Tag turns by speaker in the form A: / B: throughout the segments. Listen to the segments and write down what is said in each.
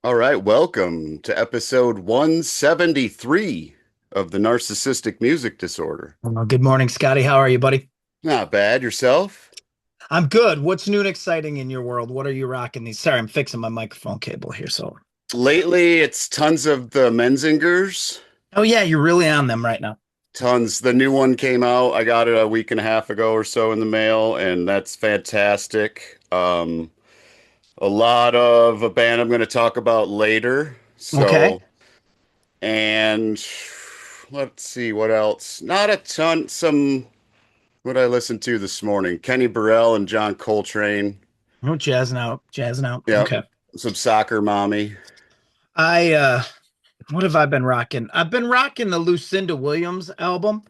A: All right, welcome to episode 173 of the Narcissistic Music Disorder.
B: Well, good morning, Scotty. How are you, buddy?
A: Not bad, yourself?
B: I'm good. What's new and exciting in your world? What are you rocking these? Sorry, I'm fixing my microphone cable here.
A: Lately, it's tons of the Menzingers.
B: Oh yeah, you're really on them right now.
A: Tons. The new one came out. I got it a week and a half ago or so in the mail, and that's fantastic. A lot of a band I'm going to talk about later.
B: Okay.
A: And let's see what else. Not a ton. What I listened to this morning? Kenny Burrell and John Coltrane.
B: Oh, jazzing out, jazzing out.
A: Yeah,
B: Okay.
A: some soccer mommy.
B: I what have I been rocking? I've been rocking the Lucinda Williams album.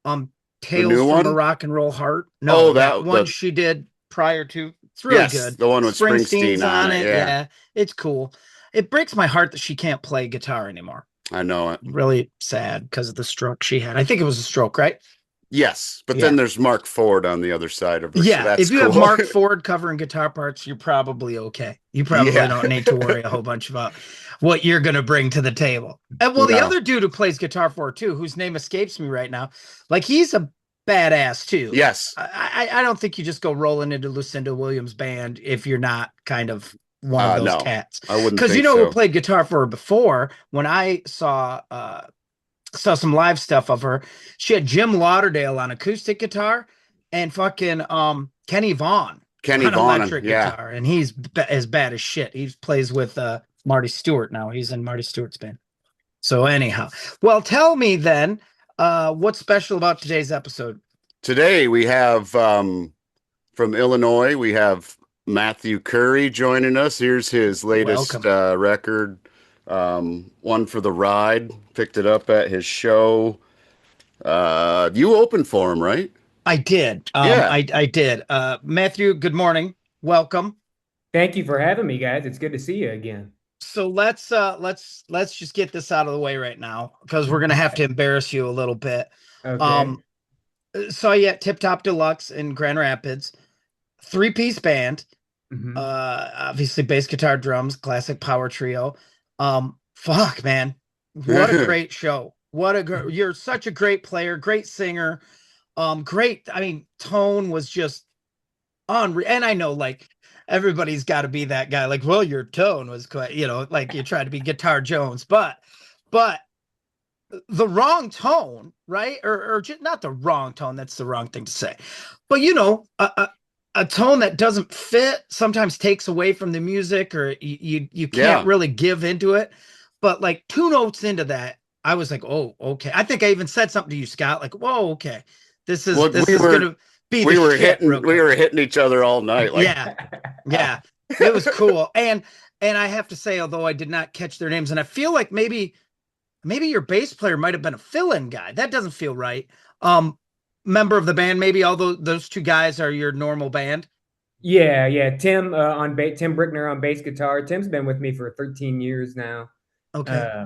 B: Um,
A: The
B: Tales
A: new
B: from a
A: one?
B: Rock and Roll Heart.
A: Oh,
B: No, that one
A: the
B: she did prior to. It's really
A: yes,
B: good.
A: the one with
B: Springsteen's
A: Springsteen on
B: on
A: it.
B: it.
A: Yeah,
B: Yeah, it's cool. It breaks my heart that she can't play guitar anymore.
A: I know it.
B: Really sad because of the stroke she had. I think it was a stroke, right?
A: Yes, but then
B: Yeah.
A: there's Mark Ford on the other side of her, so
B: Yeah.
A: that's
B: If you have
A: cool.
B: Mark Ford covering guitar parts, you're probably okay. You probably
A: Yeah,
B: don't need to worry a whole bunch about what you're going to bring to the table. And well, the
A: no.
B: other dude who plays guitar for her too, whose name escapes me right now, like he's a badass too.
A: Yes,
B: I don't think you just go rolling into Lucinda Williams band if you're not kind of one of those
A: no,
B: cats.
A: I wouldn't
B: Because you
A: think
B: know who
A: so.
B: played guitar for her before when I saw some live stuff of her. She had Jim Lauderdale on acoustic guitar and fucking Kenny Vaughn
A: Kenny
B: on
A: Vaughan,
B: electric
A: yeah.
B: guitar, and he's as bad as shit. He plays with Marty Stewart now. He's in Marty Stewart's band. So anyhow, well, tell me then, what's special about today's episode?
A: Today we have from Illinois, we have Matthew Curry joining us. Here's his latest
B: Welcome.
A: record, One for the Ride. Picked it up at his show. You opened for him, right?
B: I did.
A: Yeah.
B: I did. Matthew, good morning. Welcome.
C: Thank you for having me, guys. It's good to see you again.
B: So let's just get this out of the way right now because we're gonna have to embarrass you a little bit.
C: Okay.
B: Um, saw you at Tip Top Deluxe in Grand Rapids, three-piece band,
C: hmm
B: obviously bass guitar, drums, classic power trio. Fuck, man, what a great show! You're such a great player, great singer. Great. I mean, tone was just unreal. And I know, like, everybody's got to be that guy. Like, well, your tone was quite, like you tried to be Guitar Jones, but the wrong tone, right? Or just not the wrong tone. That's the wrong thing to say. But a tone that doesn't fit sometimes takes away from the music, or you can't
A: Yeah.
B: really give into it. But like two notes into that, I was like, oh, okay. I think I even said something to you, Scott, like, whoa, okay. This is
A: Well,
B: this is gonna be the shit real
A: we
B: quick.
A: were hitting each other all night. Like,
B: Yeah, yeah. It was cool. And I have to say, although I did not catch their names, and I feel like maybe your bass player might have been a fill-in guy. That doesn't feel right. Member of the band, maybe although those two guys are your normal band.
C: Yeah. Tim Brickner on bass guitar. Tim's been with me for 13 years now.
B: Okay.
C: Uh,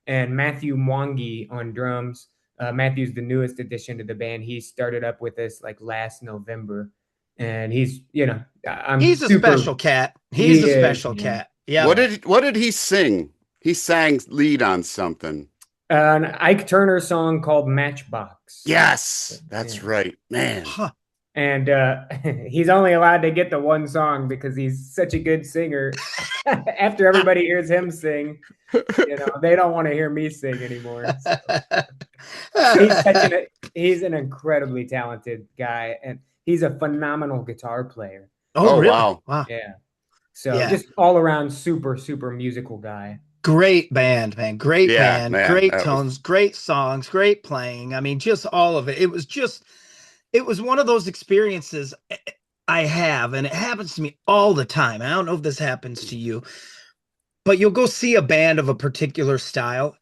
C: and Matthew Mwangi on drums. Matthew's the newest addition to the band. He started up with us like last November, and I'm
B: He's a special
C: super.
B: cat. He's
C: He
B: a
C: is,
B: special
C: man.
B: cat. Yep.
C: Yeah.
A: what did he sing? He sang lead on something.
C: An Ike Turner song called Matchbox.
A: Yes, that's
C: Yeah.
A: right, man.
B: Huh.
C: And he's only allowed to get the one song because he's such a good singer. After everybody hears him sing, they don't want to hear me sing anymore. So he's an incredibly talented guy, and he's a phenomenal guitar player.
B: Oh,
A: Oh
B: really?
A: wow.
B: Wow.
C: Yeah. So
B: Yeah.
C: just all around super, super musical guy.
B: Great band, man. Great
A: Yeah,
B: band.
A: man.
B: Great
A: That was
B: tones, great songs, great playing. I mean, just all of it. It was one of those experiences I have, and it happens to me all the time. I don't know if this happens to you, but you'll go see a band of a particular style,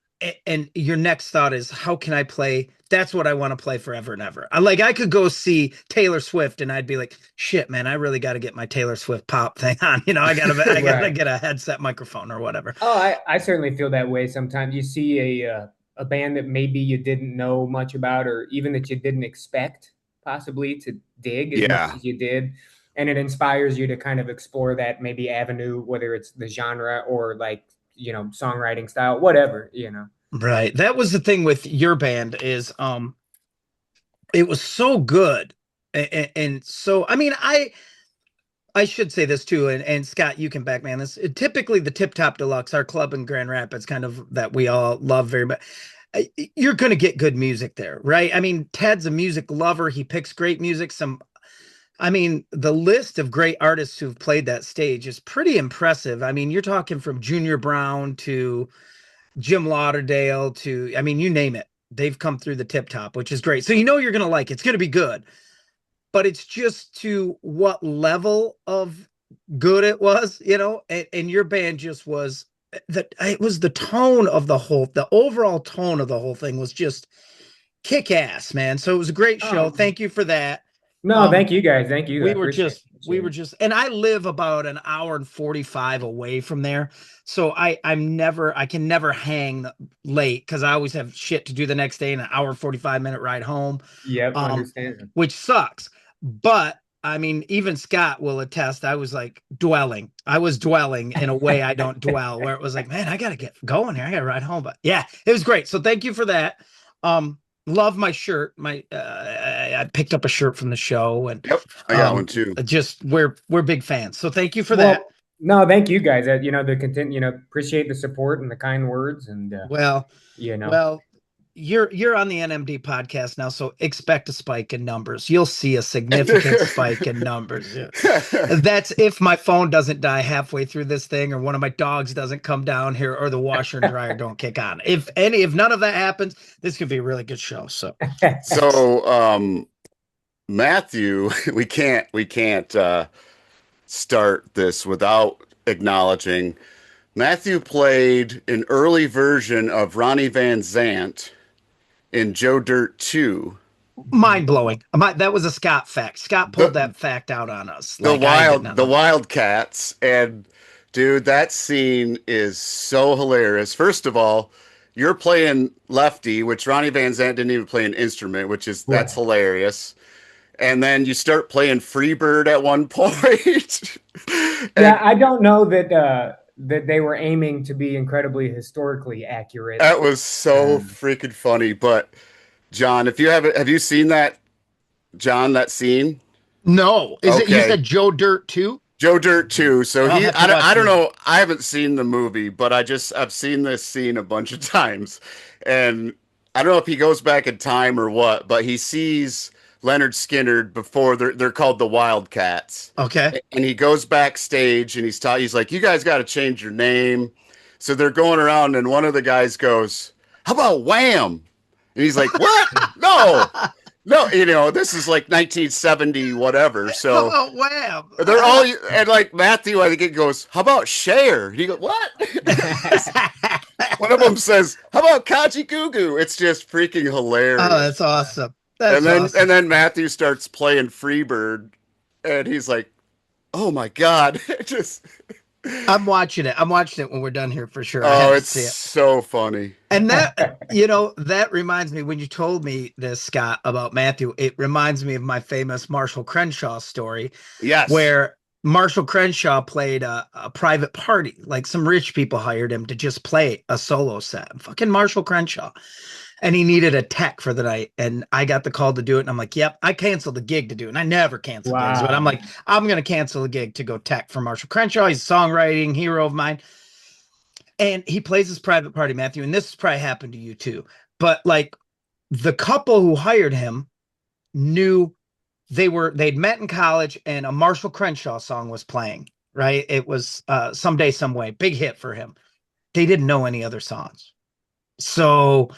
B: and your next thought is, how can I play? That's what I want to play forever and ever. I could go see Taylor Swift, and I'd be like, shit, man, I really got to get my Taylor Swift pop thing on. I gotta
C: Right.
B: get a headset microphone or whatever.
C: Oh, I certainly feel that way sometimes. You see a band that maybe you didn't know much about, or even that you didn't expect possibly to dig as much
A: yeah.
C: as you did, and it inspires you to kind of explore that maybe avenue, whether it's the genre or like, songwriting style, whatever.
B: Right. That was the thing with your band is it was so good. And so I mean I should say this too, and Scott, you can back man this. Typically, the Tip Top Deluxe, our club in Grand Rapids, kind of that we all love very much. You're going to get good music there, right? I mean, Ted's a music lover. He picks great music. I mean, the list of great artists who've played that stage is pretty impressive. I mean, you're talking from Junior Brown to Jim Lauderdale to, I mean, you name it. They've come through the Tip Top, which is great. So you know you're going to like it. It's going to be good, but it's just to what level of good it was, and your band just was that it was the tone of the overall tone of the whole thing was just kick ass, man. So it was a great show. Thank you for that.
C: No, thank you guys. Thank you.
B: We were just, and I live about an hour and 45 away from there. So I can never hang late because I always have shit to do the next day and an hour 45-minute ride home.
C: Yep, understand.
B: Which sucks. But I mean, even Scott will attest. I was dwelling in a way I don't dwell, where it was like, man, I gotta get going here. I gotta ride home. But yeah, it was great. So thank you for that. Love my shirt. I picked up a shirt from the show, and
A: yep, I got one too.
B: Just we're big fans. So thank you for that.
C: No, thank you guys. The content, appreciate the support and the kind words, and
B: well, you're on the NMD podcast now, so expect a spike in numbers. You'll see a significant spike in numbers. Yeah. That's if my phone doesn't die halfway through this thing, or one of my dogs doesn't come down here, or the washer and dryer don't kick on. If none of that happens, this could be a really good show. So
A: Matthew, we can't start this without acknowledging Matthew played an early version of Ronnie Van Zant in Joe Dirt 2.
B: Mind blowing. That was a Scott fact. Scott pulled that fact out on us.
A: The Wildcats. And dude, that scene is so hilarious. First of all, you're playing lefty, which Ronnie Van Zant didn't even play an instrument, that's hilarious. And then you start playing Freebird at one point.
C: Yeah, I don't know that they were aiming to be incredibly historically accurate.
A: That was so freaking funny. But John, if you have you seen that, John, that scene?
B: No. Is it, you said Joe Dirt 2?
A: Joe Dirt 2. So I don't know. I haven't seen the movie, but I've seen this scene a bunch of times. And I don't know if he goes back in time or what, but he sees Leonard Skinner before they're called the Wildcats.
B: Okay.
A: And he goes backstage and he's like, you guys got to change your name. So they're going around and one of the guys goes, how about Wham? And he's like, what? No, this is like 1970, whatever. So
B: how about Wham?
A: They're all, and like Matthew, I think it goes, how about Cher? And he goes, what? One of them says, how about Kaji Gugu? It's just freaking hilarious.
B: Oh, that's awesome.
A: And then Matthew starts playing Freebird, and he's like, "Oh my god!"
B: I'm watching it. I'm watching it when we're done here for sure.
A: Oh, it's so funny.
B: And that that reminds me, when you told me this, Scott, about Matthew, it reminds me of my famous Marshall Crenshaw story.
A: Yes,
B: where Marshall Crenshaw played a private party. Like some rich people hired him to just play a solo set. Fucking Marshall Crenshaw. And he needed a tech for the night. And I got the call to do it. And I'm like, yep, I canceled the gig to do it. And I never cancel gigs. But I'm like, I'm going to cancel the gig to go tech for Marshall Crenshaw. He's a songwriting hero of mine. And he plays his private party, Matthew. And this has probably happened to you too. But like the couple who hired him knew they'd met in college and a Marshall Crenshaw song was playing, right? It was Someday, Some Way, big hit for him. They didn't know any other songs. So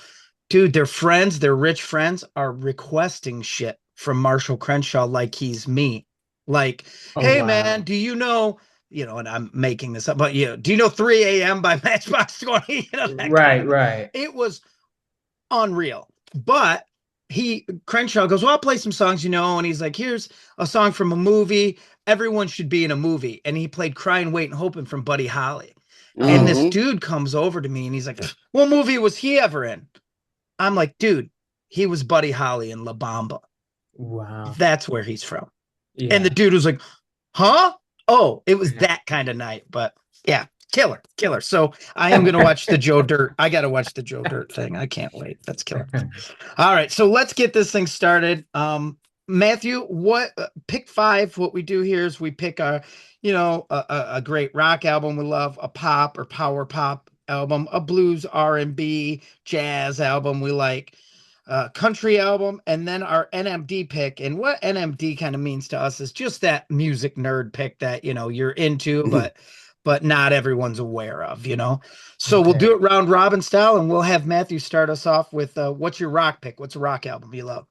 B: dude, their friends, their rich friends are requesting shit from Marshall Crenshaw like he's me. Like, hey, man, do you know, and I'm making this up, but do you know 3 a.m. by Matchbox 20?
C: Right.
B: It was unreal. But Crenshaw goes, well, I'll play some songs, and he's like, here's a song from a movie. Everyone should be in a movie. And he played Crying, Waiting, Hoping from Buddy Holly. Mm-hmm. And this dude comes over to me and he's like, what movie was he ever in? I'm like, dude, he was Buddy Holly in La Bamba.
C: Wow.
B: That's where he's from. Yeah. And the dude was like, Huh? Oh, it was that kind of night, but yeah, killer, killer. So I am gonna watch the Joe Dirt. I gotta watch the Joe Dirt thing. I can't wait. That's killer. All right, so let's get this thing started. Matthew, what pick five? What we do here is we pick a great rock album we love, a pop or power pop album, a blues R&B jazz album we like, country album, and then our NMD pick. And what NMD kind of means to us is just that music nerd pick that you're into, but not everyone's aware of. So we'll
C: Okay.
B: do it round robin style, and we'll have Matthew start us off with what's your rock pick? What's a rock album you love?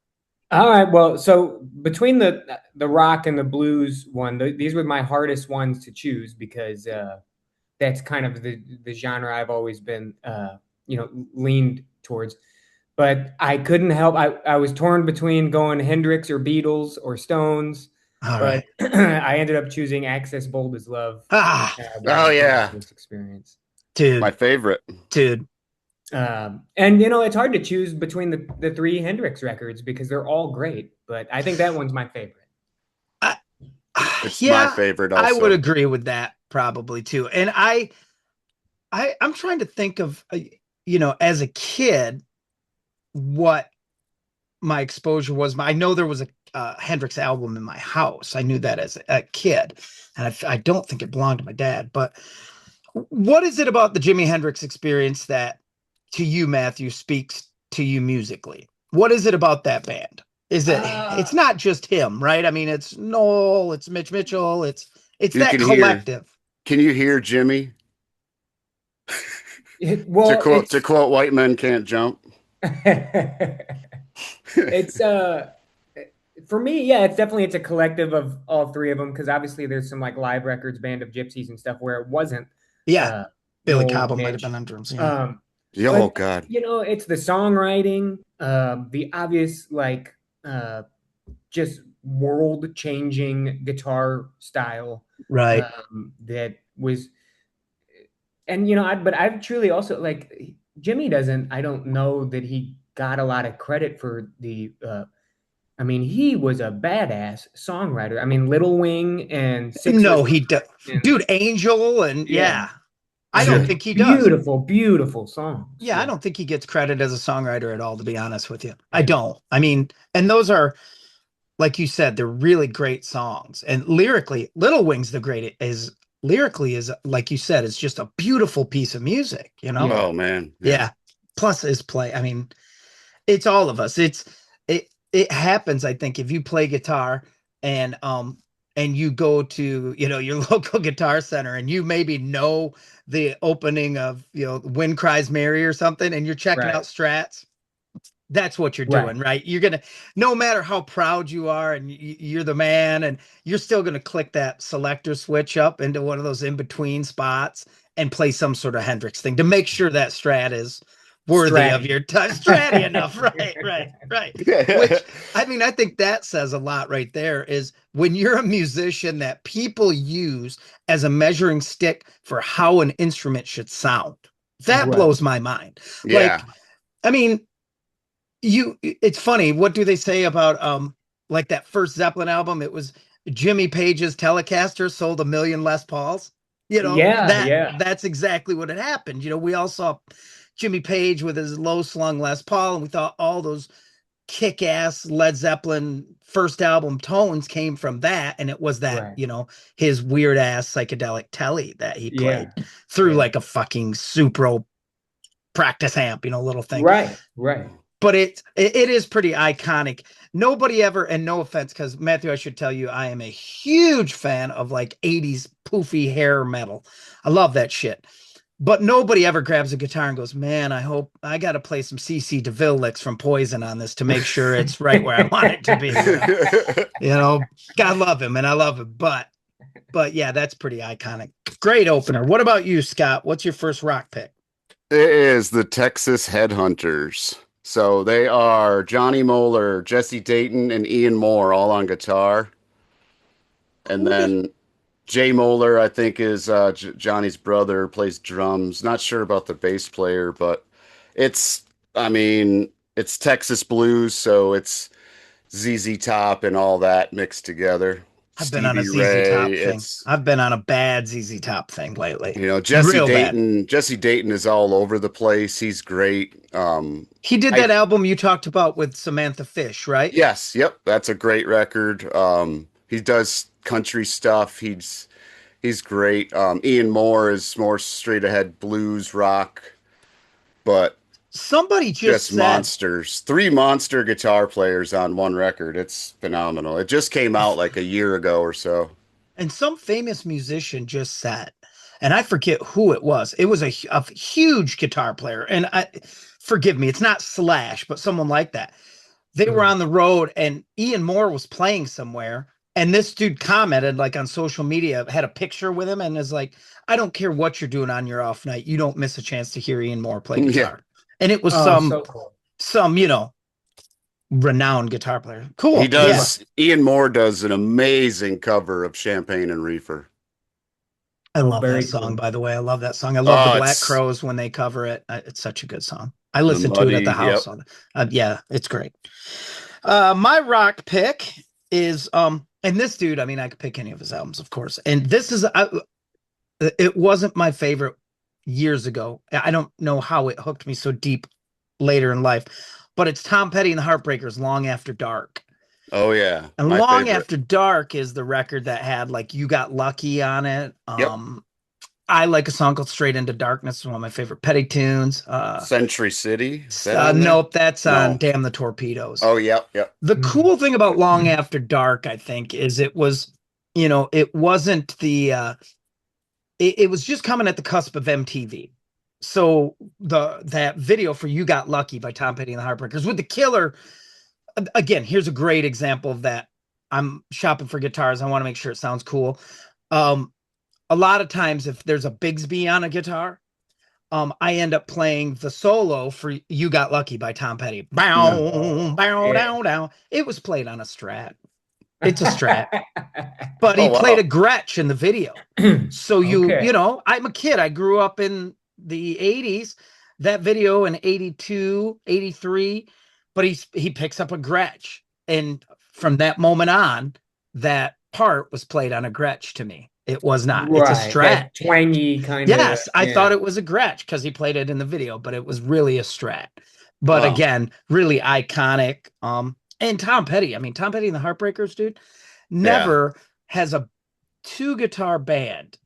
C: All right. Well, so between the rock and the blues one, these were my hardest ones to choose because that's kind of the genre I've always been leaned towards. But I couldn't help. I was torn between going Hendrix or Beatles or Stones,
B: All
C: but
B: right.
C: I ended up choosing Access Bold as Love
B: Ah,
C: by
A: Oh
C: the
A: yeah,
C: Narcissistic Experience.
A: my
B: dude,
A: favorite.
B: dude.
C: And it's hard to choose between the three Hendrix records because they're all great, but I think that one's my favorite.
B: I,
A: It's my
B: yeah,
A: favorite
B: I would
A: also.
B: agree with that probably too. And I'm trying to think of as a kid what my exposure was. I know there was a Hendrix album in my house. I knew that as a kid, and I don't think it belonged to my dad. But what is it about the Jimi Hendrix Experience that, to you, Matthew, speaks to you musically? What is it about that band? Is it? It's
C: Uh,
B: not just him, right? I mean, it's Noel, it's Mitch Mitchell, it's
A: You
B: that
A: can hear.
B: collective.
A: Can you hear Jimmy? To
C: well,
A: quote White Men Can't Jump.
C: it's for me, yeah, it's a collective of all three of them because obviously there's some like live records, Band of Gypsies and stuff where it wasn't
B: Yeah,
C: uh,
B: Billy
C: Noel,
B: Cobham might have been
C: Mitch.
B: on drums. Yeah,
C: Um,
A: Oh
C: but
A: God.
C: it's the songwriting, the obvious like just world changing guitar style
B: right.
C: that was, and but I've truly also like Jimmy doesn't. I don't know that he got a lot of credit for the I mean, he was a badass songwriter. I mean, Little Wing and Six
B: No,
C: Whistle
B: he does.
C: and
B: Dude, Angel, and
C: yeah,
B: yeah, I don't
C: just
B: think he does.
C: beautiful, beautiful songs.
B: Yeah, I
C: Yeah,
B: don't think he gets credit as a songwriter at all, to be honest with you. I
C: yeah,
B: don't. I mean, and those are, like you said, they're really great songs. And lyrically, Little Wing's the great is lyrically is like you said, it's just a beautiful piece of music, you know?
C: yeah.
A: Oh man. Yeah.
B: Yeah. Plus his play. I mean, it's all of us. It happens, I think, if you play guitar and you go to, your local guitar center and you maybe know the opening of, Wind Cries Mary or something, and you're checking
C: Right,
B: out Strats. That's what you're
C: right,
B: doing, right? You're gonna, no matter how proud you are and you're the man, and you're still gonna click that selector switch up into one of those in between spots and play some sort of Hendrix thing to make sure that Strat is worthy of
C: Stratty.
B: your time. Stratty enough, right, right, right. Which, I mean, I think that says a lot right there. Is when you're a musician that people use as a measuring stick for how an instrument should sound. That
C: Right.
B: blows my mind.
A: Yeah.
B: Like, I mean, it's funny, what do they say about like that first Zeppelin album? It was Jimmy Page's Telecaster sold 1 million Les Pauls.
C: Yeah,
B: That
C: yeah,
B: that's exactly what had happened. We all saw Jimmy Page with his low slung Les Paul, and we thought all those kick-ass Led Zeppelin first album tones came from that, and it was that,
C: right.
B: his weird ass psychedelic telly that he played
C: Yeah,
B: through
C: yeah.
B: like a fucking Supro practice amp, little thing.
C: Right, right.
B: But it is pretty iconic. Nobody ever, and no offense, because Matthew, I should tell you, I am a huge fan of like 80s poofy hair metal. I love that shit. But nobody ever grabs a guitar and goes, man, I hope I got to play some CC DeVille licks from Poison on this to make sure it's right where I want it to be. God love him and I love him. But yeah, that's pretty iconic. Great opener. What about you, Scott? What's your first rock pick?
A: It is the Texas Headhunters. So they are Johnny Moeller, Jesse Dayton, and Ian Moore all on guitar. And
B: Who does
A: then Jay Moeller, I think, is Johnny's brother, plays drums. Not sure about the bass player, but it's, I mean, it's Texas blues, so it's ZZ Top and all that mixed together.
B: I've been on a
A: Stevie
B: ZZ
A: Ray.
B: Top thing.
A: It's
B: I've been on a bad ZZ Top thing lately.
A: Jesse
B: Real bad.
A: Dayton. Jesse Dayton is all over the place. He's great.
B: He did
A: I
B: that album you talked about with Samantha Fish, right?
A: Yes, yep, that's a great record. He does country stuff. He's great. Ian Moore is more straight ahead blues rock, but
B: Somebody just
A: just
B: said,
A: monsters. Three monster guitar players on one record. It's phenomenal. It just came out like a year ago or so.
B: and some famous musician just said, and I forget who it was. It was a huge guitar player, and forgive me, it's not Slash, but someone like that. They were on the road, and Ian Moore was playing somewhere, and this dude commented like on social media, had a picture with him, and is like, "I don't care what you're doing on your off night, you don't miss a chance to hear Ian Moore play
A: Yeah,
B: guitar." And it was
C: Oh, so cool.
B: some renowned guitar player.
A: he
B: Cool, yeah.
A: does. Ian Moore does an amazing cover of Champagne and Reefer.
B: I love
C: Very
B: that song,
C: cool.
B: by the way. I love that song. I love the
A: Oh,
B: Black
A: it's
B: Crows when they cover it. It's such a good song. I
A: the
B: listen to it at
A: Muddy.
B: the house.
A: Yep.
B: Yeah, it's great. My rock pick is and this dude, I mean, I could pick any of his albums, of course. And this is it wasn't my favorite years ago. I don't know how it hooked me so deep later in life, but it's Tom Petty and the Heartbreakers, Long After Dark.
A: Oh yeah,
B: And
A: my
B: Long
A: favorite.
B: After Dark is the record that had like You Got Lucky on it.
A: Yep.
B: I like a song called Straight Into Darkness. It's one of my favorite Petty tunes.
A: Century City. Is that on there?
B: Nope, that's on
A: No.
B: Damn the Torpedoes.
A: Oh yep, yep.
B: The cool thing about Long After Dark, I think, is it was, it wasn't it was just coming at the cusp of MTV. So that video for You Got Lucky by Tom Petty and the Heartbreakers with the killer, again, here's a great example of that. I'm shopping for guitars. I want to make sure it sounds cool. A lot of times if there's a Bigsby on a guitar, I end up playing the solo for You Got Lucky by Tom Petty. Bow, bow, down, down. It was played on a Strat. It's a Strat. But he played a Gretsch in the video. So I'm a kid. I grew up in the 80s. That video in 82, 83, but he picks up a Gretsch. And from that moment on, that part was played on a Gretsch to me. It was not.
C: Right,
B: it's a Strat.
C: that twangy kind of.
B: Yes, I thought it was a Gretsch because he played it in the video, but it was really a Strat. But again, really iconic. And Tom Petty. I mean, Tom Petty and the Heartbreakers, dude, never has a two guitar band.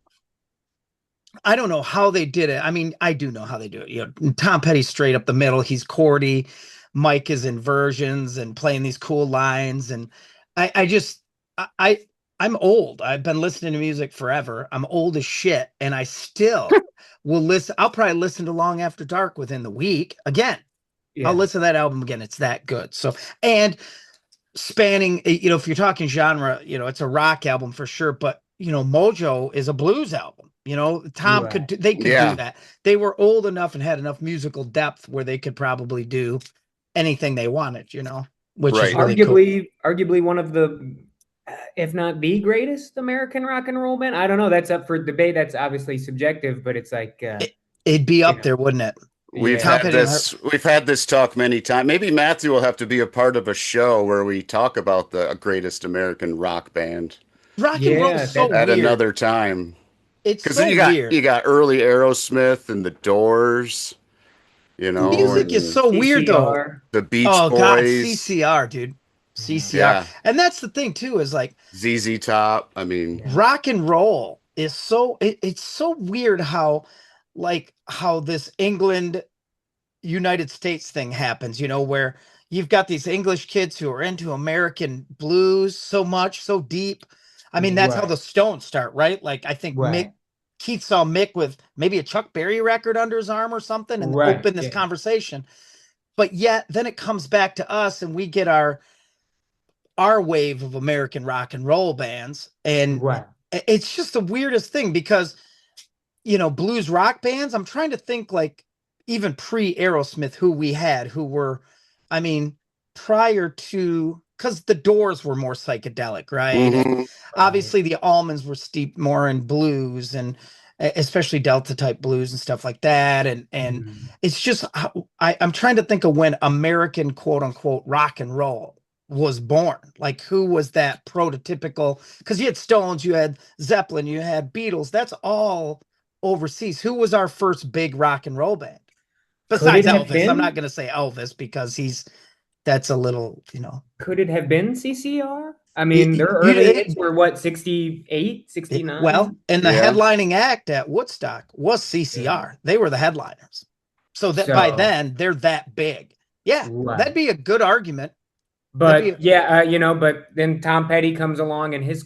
B: I don't know how they did it. I mean, I do know how they do it. Tom Petty's straight up the middle. He's chordy. Mike is in versions and playing these cool lines. And I'm old. I've been listening to music forever. I'm old as shit. And I still will listen. I'll probably listen to Long After Dark within the week. Again, I'll listen to that album again. It's that good. So, and spanning, if you're talking genre, it's a rock album for sure. But, Mojo is a blues album. Tom could do that. They were old enough and had enough musical depth where they could probably do anything they wanted, which is really
C: arguably one of the, if not the greatest American rock and roll band. I don't know. That's up for debate. That's obviously subjective, but it's like
B: it'd be up there, wouldn't it?
A: We've had this talk many times. Maybe Matthew will have to be a part of a show where we talk about the greatest American rock band.
B: Rock and roll is so
A: at
B: weird.
A: another time.
B: It's
A: because
B: so
A: then you got early Aerosmith and the Doors.
B: Music is so weird though.
A: The Beach
B: Boys. God, CCR, dude. CCR. Yeah. And that's the thing too, is like
A: ZZ Top. I mean,
B: rock and roll is so it's so weird how this England United States thing happens, where you've got these English kids who are into American blues so much, so deep. I mean, that's how the Stones start, right? Like I think Keith saw Mick with maybe a Chuck Berry record under his arm or something and opened this conversation. But yet then it comes back to us and we get our wave of American rock and roll bands. And it's just the weirdest thing because, blues rock bands, I'm trying to think like even pre-Aerosmith who we had who were, I mean, prior to, because the Doors were more psychedelic, right?
A: Mm-hmm.
B: And obviously the Allmans were steeped more in blues and especially Delta type blues and stuff like that. And it's just, I'm trying to think of when American quote unquote rock and roll was born? Like, who was that prototypical? Because you had Stones, you had Zeppelin, you had Beatles. That's all overseas. Who was our first big rock and roll band?
C: Could
B: Besides
C: it have
B: Elvis. I'm
C: been?
B: not going to say Elvis because that's a little,
C: Could it have been CCR? I
B: you,
C: mean, their
B: you,
C: early hits were what, 68,
B: well,
C: 69?
B: and the
A: Yeah.
B: headlining act at Woodstock was
C: Yeah.
B: CCR. They were the headliners. So that by
C: So,
B: then they're that big. Yeah, that'd
C: right.
B: be a good argument. That'd be
C: But yeah, but then Tom Petty comes along and his,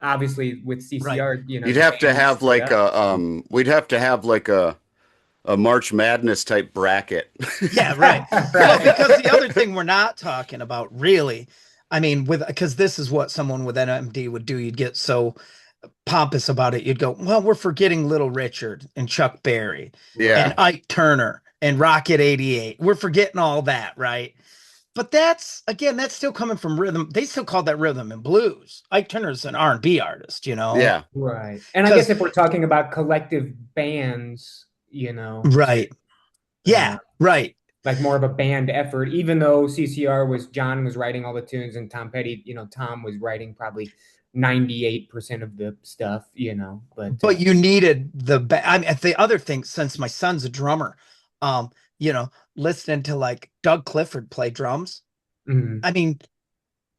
C: obviously with
B: right.
C: CCR,
A: You'd
C: the
A: have to
C: band
A: have
C: split
A: like
C: up.
A: a we'd have to have like a March Madness type bracket.
B: Yeah, right. Well,
C: Right.
B: because the other thing we're not talking about really, I mean, because this is what someone with NMD would do. You'd get so pompous about it. You'd go, well, we're forgetting Little Richard and Chuck Berry and
A: Yeah.
C: Right.
B: Ike Turner and Rocket 88. We're forgetting all that, right? But that's again, that's still coming from rhythm. They still call that rhythm and blues. Ike Turner's an R&B artist,
A: Yeah.
C: Right. And I guess
B: because
C: if we're talking about collective bands,
B: right, yeah,
C: uh,
B: right,
C: like more of a band effort, even though CCR was John was writing all the tunes and Tom Petty, Tom was writing probably 98% of the stuff, but
B: but you needed I mean, the other thing, since my son's a drummer, um, you know, listening to like Doug Clifford play drums.
C: mhm.
B: I mean,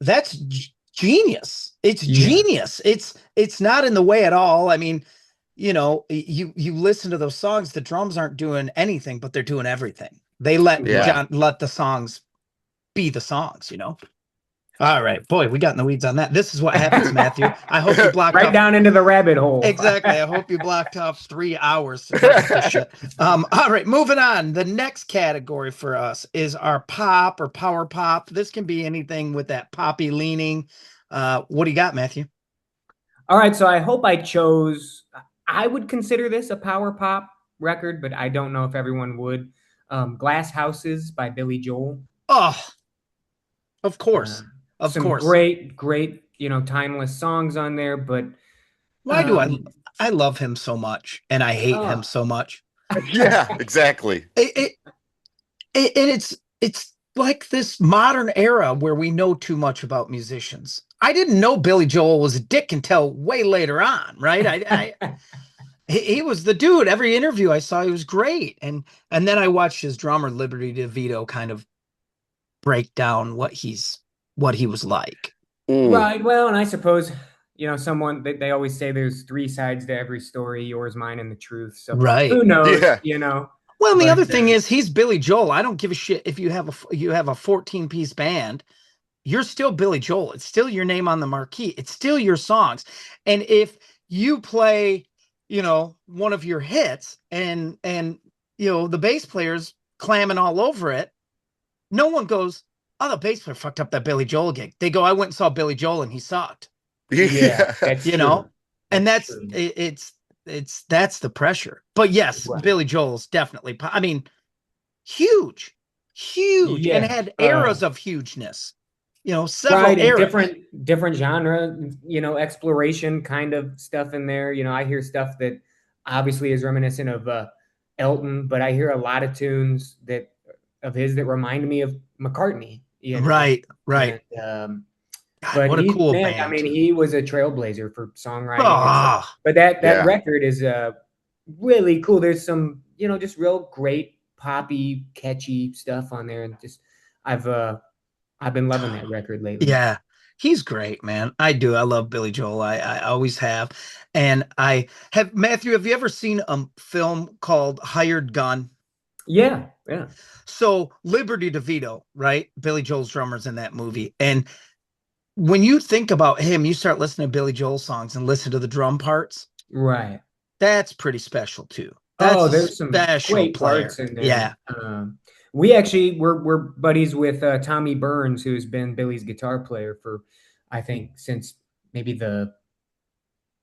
B: that's genius. It's
C: Yeah.
B: genius. It's not in the way at all. I mean, you listen to those songs, the drums aren't doing anything, but they're doing everything. They
A: Yeah.
B: let the songs be the songs. All right, boy, we got in the weeds on that. This is what happens, Matthew. I hope you blocked
C: Right
B: off.
C: down into the rabbit hole.
B: Exactly. I hope you blocked off 3 hours to talk about this shit. All right, moving on. The next category for us is our pop or power pop. This can be anything with that poppy leaning. What do you got, Matthew?
C: All right, so I hope I would consider this a power pop record, but I don't know if everyone would. Glass Houses by Billy Joel.
B: Oh, of
C: Uh,
B: course. Of
C: some
B: course.
C: great, timeless songs on there, but
B: Why do
C: um,
B: I love him so much and I hate him
C: oh.
B: so much?
A: Yeah, exactly.
B: And it's like this modern era where we know too much about musicians. I didn't know Billy Joel was a dick until way later on, right? He was the dude. Every interview I saw, he was great, and then I watched his drummer Liberty DeVito kind of break down what he was like.
A: Mm.
C: Right. Well, and I suppose, someone they always say there's three sides to every story, yours, mine, and the truth. So
B: Right.
C: who knows,
A: Yeah.
B: Well, and the
C: but
B: other thing is he's Billy Joel. I don't give a shit if you have a 14-piece band. You're still Billy Joel. It's still your name on the marquee. It's still your songs. And if you play, one of your hits and the bass player's clamming all over it, no one goes, "Oh, the bass player fucked up that Billy Joel gig." They go, "I went and saw Billy Joel and he sucked."
C: yeah,
A: Yeah.
C: that's
B: You
C: true.
B: know? And
C: That's
B: that's
C: true.
B: that's the pressure. But yes,
C: Right.
B: Billy Joel's definitely, I mean, huge, huge, and
C: Yeah.
B: had eras of hugeness. Several
C: Right, and
B: eras.
C: different genre, exploration kind of stuff in there. I hear stuff that obviously is reminiscent of Elton, but I hear a lot of tunes that of his that remind me of McCartney.
B: Right, right.
C: And
B: God,
C: but
B: what a
C: he,
B: cool
C: man, I
B: band.
C: mean, he was a trailblazer for songwriting and stuff.
B: Ah,
C: But that
A: Yeah.
C: record is really cool. There's some, just real great poppy, catchy stuff on there, and just I've been loving that record lately.
B: yeah. He's great, man. I do. I love Billy Joel. I always have. And I have, Matthew, have you ever seen a film called Hired Gun?
C: Yeah, yeah.
B: So Liberty DeVito, right? Billy Joel's drummer's in that movie. And when you think about him, you start listening to Billy Joel songs and listen to the drum parts.
C: Right.
B: That's pretty special too. That's
C: Oh,
B: a
C: there's some
B: special
C: great
B: player.
C: parts in there.
B: Yeah.
C: We actually we're buddies with Tommy Burns, who's been Billy's guitar player for, I think, since maybe the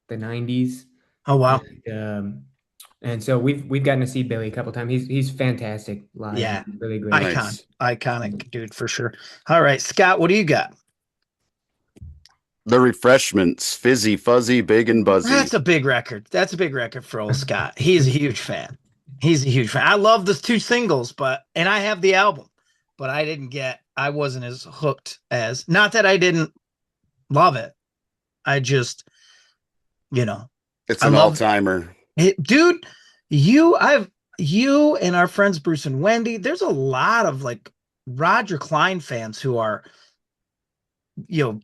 C: '90s.
B: Oh wow.
C: And so we've gotten to see Billy a couple times. He's fantastic live.
B: Yeah.
C: He's really great.
A: Nice.
B: Iconic dude for sure. All right, Scott, what do you got?
A: The Refreshments, Fizzy, Fuzzy, Big and Buzzy.
B: That's a big record. That's a big record for old Scott. He's a huge fan. He's a huge fan. I love the two singles, and I have the album, but I I wasn't as hooked as, not that I didn't love it. I just, you know,
A: It's
B: I
A: an
B: love
A: all-timer.
B: it, dude. You and our friends Bruce and Wendy. There's a lot of like Roger Clyne fans who are, you know,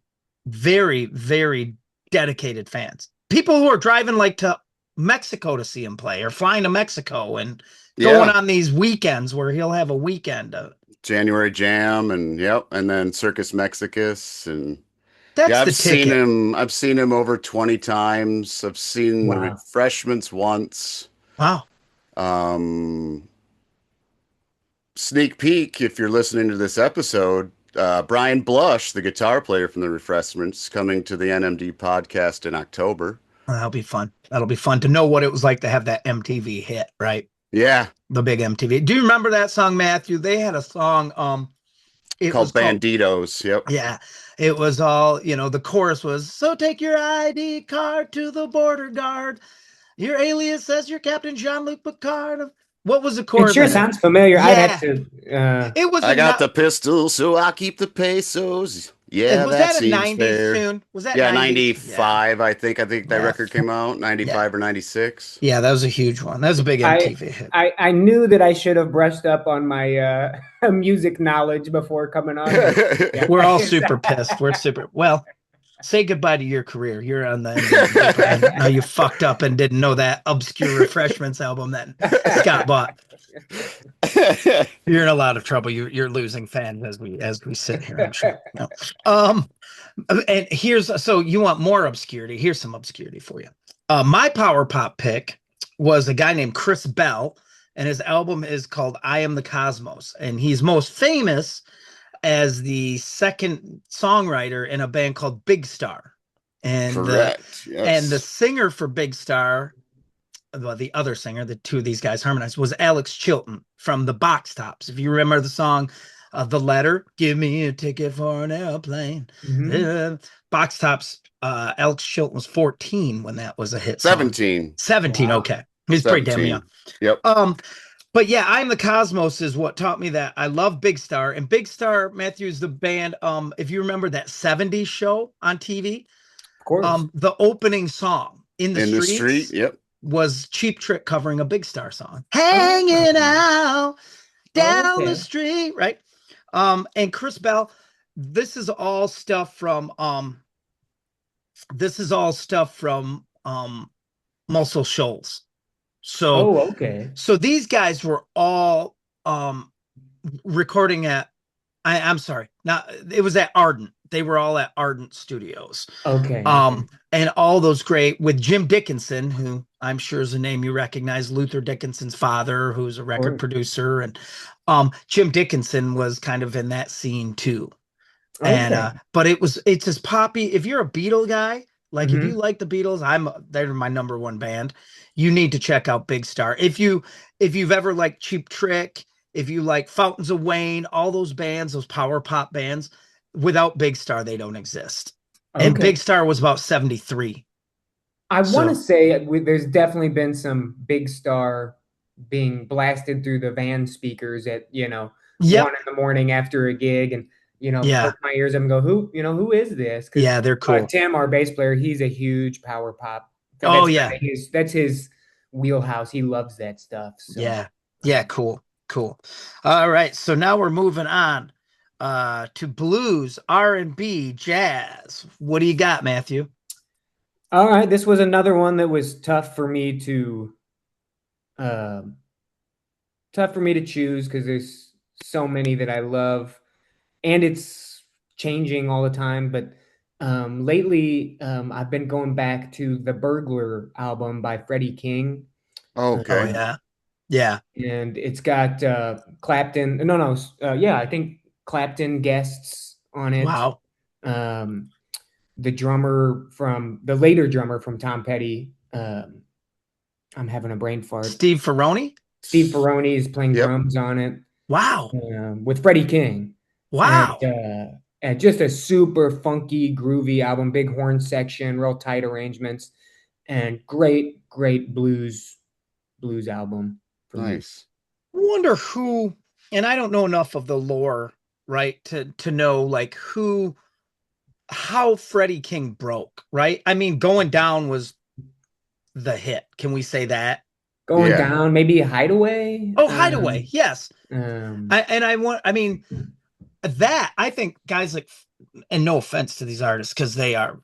B: very, very dedicated fans. People who are driving like to Mexico to see him play, or flying to Mexico and going
A: Yeah.
B: on these weekends where he'll have a weekend.
A: January Jam and yep, and then Circus Mexicus and
B: That's
A: yeah,
B: the ticket.
A: I've seen him over 20 times. I've seen the
C: Wow.
A: refreshments once.
B: Wow.
A: Um, sneak peek if you're listening to this episode, Brian Blush, the guitar player from the refreshments, coming to the NMD podcast in October.
B: That'll be fun. That'll be fun to know what it was like to have that MTV hit, right?
A: Yeah,
B: The big MTV. Do you remember that song, Matthew? They had a song, it was
A: called
B: called,
A: Banditos. Yep.
B: yeah, it was all, the chorus was, so take your ID card to the border guard. Your alias says you're Captain Jean-Luc Picard. What was the
C: It
B: chorus?
C: sure sounds familiar. I'd have
B: Yeah,
C: to.
B: it was
A: I
B: a
A: got
B: not.
A: the pistol, so I keep the pesos. Yeah,
B: Was
A: that
B: that a
A: seems
B: '90s
A: fair.
B: tune? Was that
A: Yeah,
B: '90s? Yeah,
A: 95, I think. I think that
B: yeah,
A: record came out,
B: yeah,
A: 95 or 96.
B: yeah. That was a huge one. That was a big
C: I,
B: MTV hit.
C: I knew that I should have brushed up on my music knowledge before coming on, but yeah.
B: We're all super pissed. We're super. Well, say goodbye to your career. You're on the NBA brand. Now you fucked up and didn't know that obscure refreshments album that Scott bought. You're in a lot of trouble. You're losing fans as we sit here, I'm sure. No. And so you want more obscurity. Here's some obscurity for you. My power pop pick was a guy named Chris Bell, and his album is called I Am the Cosmos. And he's most famous as the second songwriter in a band called Big Star. And
A: Correct.
B: the
A: Yes.
B: singer for Big Star, well, the other singer, the two of these guys harmonized, was Alex Chilton from the Box Tops. If you remember the song, The Letter, give me a ticket for an airplane.
C: Mhm.
B: Box Tops, Alex Chilton was 14 when that was a hit song.
A: 17.
B: 17,
C: Wow.
B: okay. He's pretty damn
A: 17.
B: young.
A: Yep.
B: But yeah, I'm the Cosmos is what taught me that. I love Big Star. And Big Star, Matthews, the band, if you remember that 70s show on TV,
C: Of course.
B: the opening song, In the
A: In the
B: Streets,
A: street. Yep.
B: was Cheap Trick covering a Big Star song. Hanging out down the
C: Okay.
B: street, right? And Chris Bell, this is all stuff from Muscle Shoals. So
C: Oh, okay.
B: so these guys were all recording at I'm sorry, not it was at Ardent. They were all at Ardent Studios.
C: Okay.
B: And all those great with Jim Dickinson, who I'm sure is a name you recognize, Luther Dickinson's father, who's a record
C: Course.
B: producer, and Jim Dickinson was kind of in that scene too.
C: Okay.
B: And but it's as poppy. If you're a Beatle guy, like if you
C: Mhm.
B: like the Beatles, they're my number one band. You need to check out Big Star. If you've ever liked Cheap Trick, if you like Fountains of Wayne, all those bands, those power pop bands, without Big Star, they don't exist. And
C: Okay.
B: Big Star was about 73.
C: I want to
B: So
C: say there's definitely been some Big Star being blasted through the van speakers at,
B: yep,
C: 1 in the morning after a gig, and
B: yeah,
C: perk my ears up and go, who is this? Because
B: yeah, they're cool.
C: Tim, our bass player, he's a huge power pop.
B: Oh
C: That's
B: yeah,
C: that's his wheelhouse. He loves that stuff. So
B: yeah, cool. All right, so now we're moving on to blues, R&B, jazz. What do you got, Matthew?
C: all right, this was another one that was um, tough for me to choose because there's so many that I love, and it's changing all the time. But lately, I've been going back to the Burglar album by Freddie King.
B: Oh
A: Okay.
B: yeah,
C: And it's got Clapton. No, yeah, I think Clapton guests on it.
B: wow.
C: The later drummer from Tom Petty. I'm having a brain fart.
B: Steve Ferroni.
C: Steve Ferroni is playing
A: Yep.
C: drums on it.
B: Wow,
C: With Freddie King.
B: wow.
C: And just a super funky, groovy album, big horn section, real tight arrangements, and great blues album for me.
A: Nice.
B: Wonder who, and I don't know enough of the lore right? To know like how Freddie King broke, right? I mean, Going Down was the hit. Can we say that?
C: Going
A: Yeah.
C: Down, maybe Hideaway.
B: Oh, Hideaway, yes.
C: Um,
B: I mean, that I think guys like, and no offense to these artists because they are,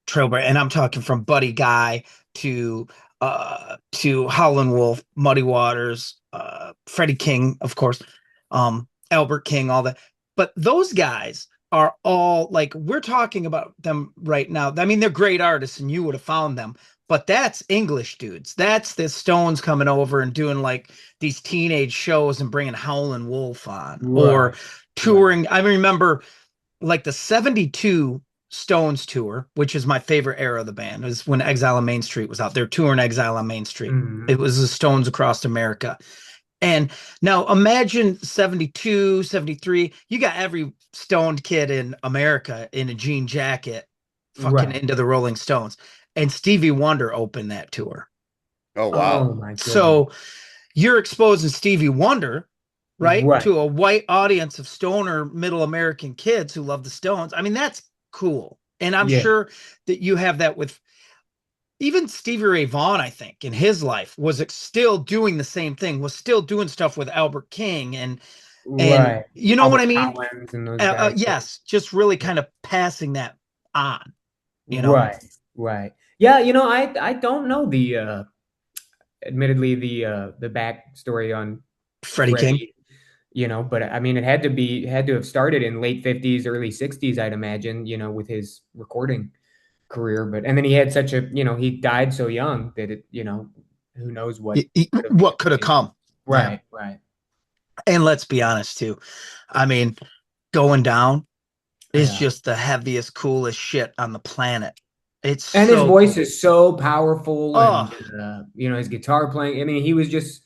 B: trailblazer, and I'm talking from Buddy Guy to Howlin' Wolf, Muddy Waters, Freddie King, of course, Albert King, all that. But those guys are all like, we're talking about them right now. I mean, they're great artists, and you would have found them. But that's English dudes. That's the Stones coming over and doing like these teenage shows and bringing Howlin' Wolf on, or
C: right, right.
B: touring. I remember like the 72 Stones tour, which is my favorite era of the band, is when Exile on Main Street was out. They're touring Exile on Main Street. It
C: Mhm.
B: was the Stones across America. And now imagine 72, 73. You got every stoned kid in America in a jean jacket fucking
C: Right.
B: into the Rolling Stones. And Stevie Wonder opened that tour.
A: Oh wow.
C: Oh my goodness.
B: So you're exposing Stevie Wonder, right,
C: Right.
B: to a white audience of stoner middle American kids who love the Stones. I mean, that's cool. And I'm
C: Yeah.
B: sure that you have that with even Stevie Ray Vaughan, I think, in his life was still doing the same thing, was still doing stuff with Albert King and
C: Right.
B: you know what I
C: Albert
B: mean?
C: Collins and those guys.
B: Yes, just really kind of passing that on, you know.
C: Right. Right. Yeah, I don't know the admittedly the backstory on
B: Freddie King.
C: Freddie, but I mean it had to have started in late 50s, early 60s, I'd imagine, with his recording career. But and then he had such a, he died so young that who knows could have
B: What could have
C: continued.
B: come? Yeah.
C: Right, right.
B: And let's be honest too. I mean, Going Down is
C: Yeah.
B: just the heaviest, coolest shit on the planet. It's
C: And his
B: so
C: voice
B: cool.
C: is so powerful, and
B: Oh,
C: his guitar playing. I mean, he was just,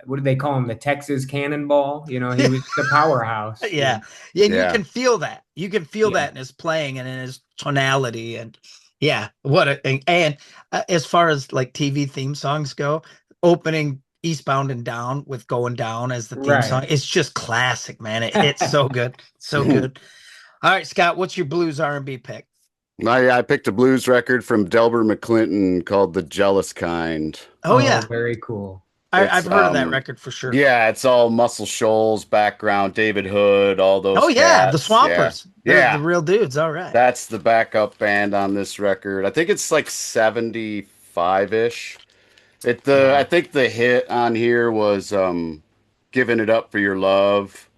C: what did they call him? The Texas Cannonball. He
B: yeah,
C: was the powerhouse.
B: yeah. And you
A: Yeah.
B: can feel that. You can feel
C: Yeah.
B: that in his playing and in his tonality. And yeah, as far as like TV theme songs go, opening Eastbound and Down with Going Down as the theme
C: Right.
B: song, it's just classic, man. It hits so good, so good. All right, Scott, what's your blues R&B pick?
A: I picked a blues record from Delbert McClinton called The Jealous Kind.
B: Oh
C: Oh,
B: yeah,
C: very cool.
B: I've
A: It's
B: heard of that record for sure.
A: yeah, it's all Muscle Shoals background, David Hood, all
B: Oh
A: those
B: yeah, the
A: cats. Yeah.
B: Swampers. They're the
A: Yeah.
B: real dudes. All right.
A: That's the backup band on this record. I think it's like 75-ish. I
C: Wow.
A: think the hit on here was Giving It Up for Your Love.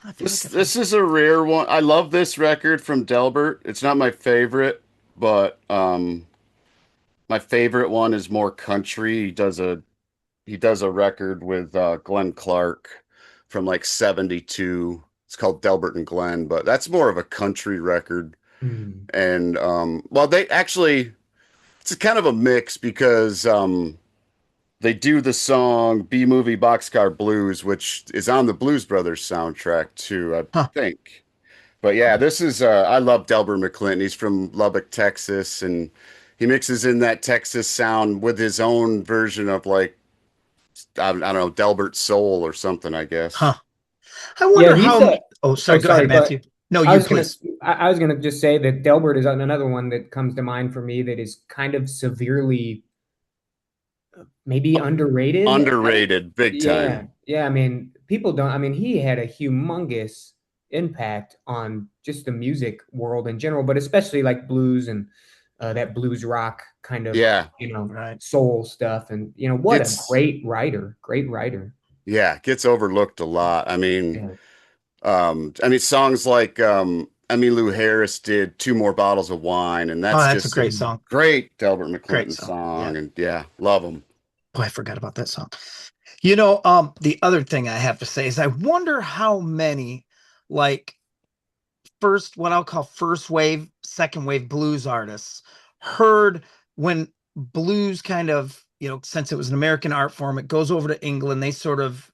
B: I feel like
A: This
B: I've heard.
A: this is a rare one. I love this record from Delbert. It's not my favorite, but my favorite one is more country. He does a record with Glenn Clark from like 72. It's called Delbert and Glenn, but that's more of a country record.
C: Hmm.
A: And well, they actually it's kind of a mix because they do the song B Movie Boxcar Blues, which is on the Blues Brothers soundtrack too, I
B: Huh.
A: think. But yeah, this is I love Delbert McClinton. He's from Lubbock, Texas, and he mixes in that Texas sound with his own version of like I don't know, Delbert Soul or something, I guess.
B: Huh. I
C: Yeah,
B: wonder
C: he's
B: how.
C: a.
B: Oh,
C: Oh,
B: sorry. Go ahead,
C: sorry, but
B: Matthew. No,
C: I
B: you
C: was gonna.
B: please.
C: I was gonna just say that Delbert is another one that comes to mind for me that is kind of severely maybe underrated.
A: Underrated, big
C: Yeah,
A: time.
C: yeah. I mean, people don't. I mean, he had a humongous impact on just the music world in general, but especially like blues and that blues rock kind of,
A: Yeah,
B: Right.
C: soul stuff. And what a
A: gets
C: great writer.
A: yeah, gets overlooked a lot.
C: Yeah.
A: I mean songs like Emmylou Harris did Two More Bottles of Wine, and
B: Oh,
A: that's
B: that's a
A: just a
B: great
C: Mm.
B: song.
A: great Delbert
B: Great
A: McClinton
B: song. Yeah.
A: song, and yeah, love him.
B: Boy, I forgot about that song. The other thing I have to say is I wonder how many like what I'll call first wave, second wave blues artists heard when blues kind of, since it was an American art form, it goes over to England. They sort of,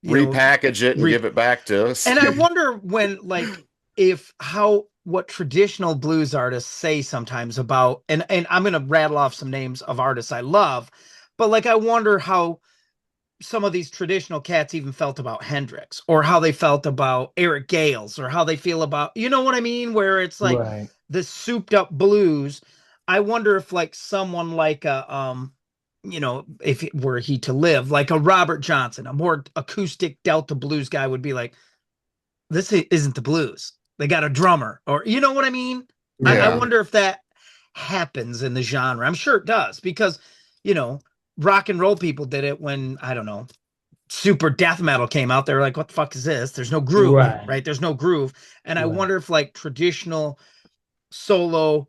A: Repackage it and
B: re
A: give it back to us.
B: and I wonder when, like, what traditional blues artists say sometimes about, and I'm going to rattle off some names of artists I love, but like, I wonder how some of these traditional cats even felt about Hendrix, or how they felt about Eric Gales, or how they feel about, you know what I mean? Where it's like
C: Right.
B: the souped up blues. I wonder if like someone like a, if it were he to live, like a Robert Johnson, a more acoustic Delta blues guy would be like, this isn't the blues. They got a drummer, or you know what I mean? I
A: Yeah.
C: Right.
B: wonder if that happens in the genre. I'm sure it does because, you know, rock and roll people did it when, I don't know, super death metal came out. They were like, what the fuck is this? There's no groove,
C: Right.
B: right? There's no groove. And I
C: Right.
B: wonder if like traditional solo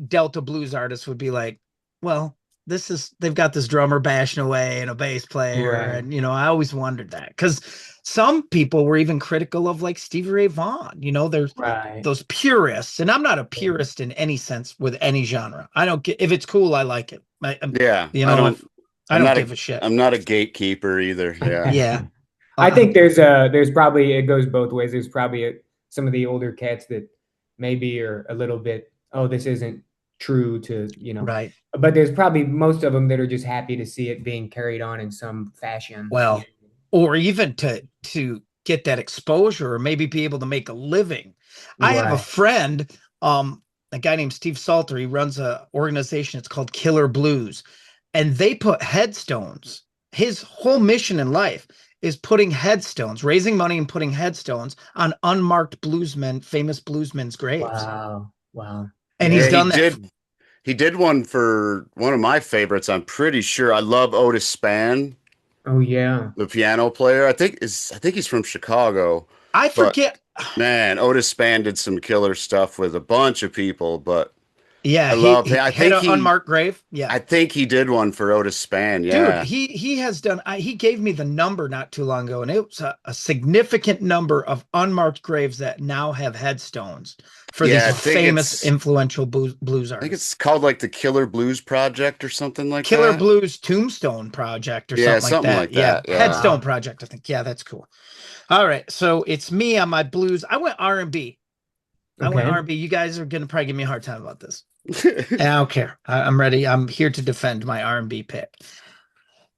B: Delta blues artists would be like, well, they've got this drummer bashing away and a bass player.
C: Right.
B: And, I always wondered that because some people were even critical of like Stevie Ray Vaughan. There's
C: Right.
B: those purists, and I'm not a purist in any sense with any genre. I don't get, if it's cool, I like it.
A: Yeah.
B: If I
A: I'm
B: don't
A: not
B: give
A: a
B: a shit.
A: I'm not a gatekeeper either. Yeah.
B: Yeah.
C: I
B: Uh,
C: think there's probably, it goes both ways. There's probably some of the older cats that maybe are a little bit, oh, this isn't true to,
B: right.
C: but there's probably most of them that are just happy to see it being carried on in some fashion.
B: Well, or even to get that exposure or maybe be able to make a living. I have a
C: Right.
B: friend, a guy named Steve Salter. He runs a organization. It's called Killer Blues, and they put headstones. His whole mission in life is putting headstones, raising money and putting headstones on unmarked bluesmen, famous bluesmen's graves.
C: Wow. Wow.
B: And he's
A: Yeah,
C: Yeah.
A: he
B: done that.
A: did he did one for one of my favorites, I'm pretty sure. I love Otis Spann,
C: Oh, yeah.
A: the piano player. I think he's from Chicago,
B: I
A: but
B: forget.
A: man, Otis Spann did some killer stuff with a bunch of people, but
B: Yeah,
A: I
B: he,
A: love him.
B: he had an unmarked grave. Yeah.
A: I think he did one for Otis Spann.
B: Dude,
A: Yeah.
B: he has done. He gave me the number not too long ago, and it was a significant number of unmarked graves that now have headstones for these
A: Yeah,
B: famous, influential blues
A: I think
B: artists.
A: it's called like the Killer Blues Project or something like
B: Killer
A: that.
B: Blues Tombstone Project or
A: Yeah,
B: something like
A: something
B: that.
A: like
B: Yeah,
A: that. Yeah.
B: Headstone
C: Wow.
B: Project. I think. Yeah, that's cool. All right, so it's me on my blues. I went R&B. I went
C: Okay.
B: R&B. You guys are gonna probably give me a hard time about this. And I don't care. I'm ready. I'm here to defend my R&B pick.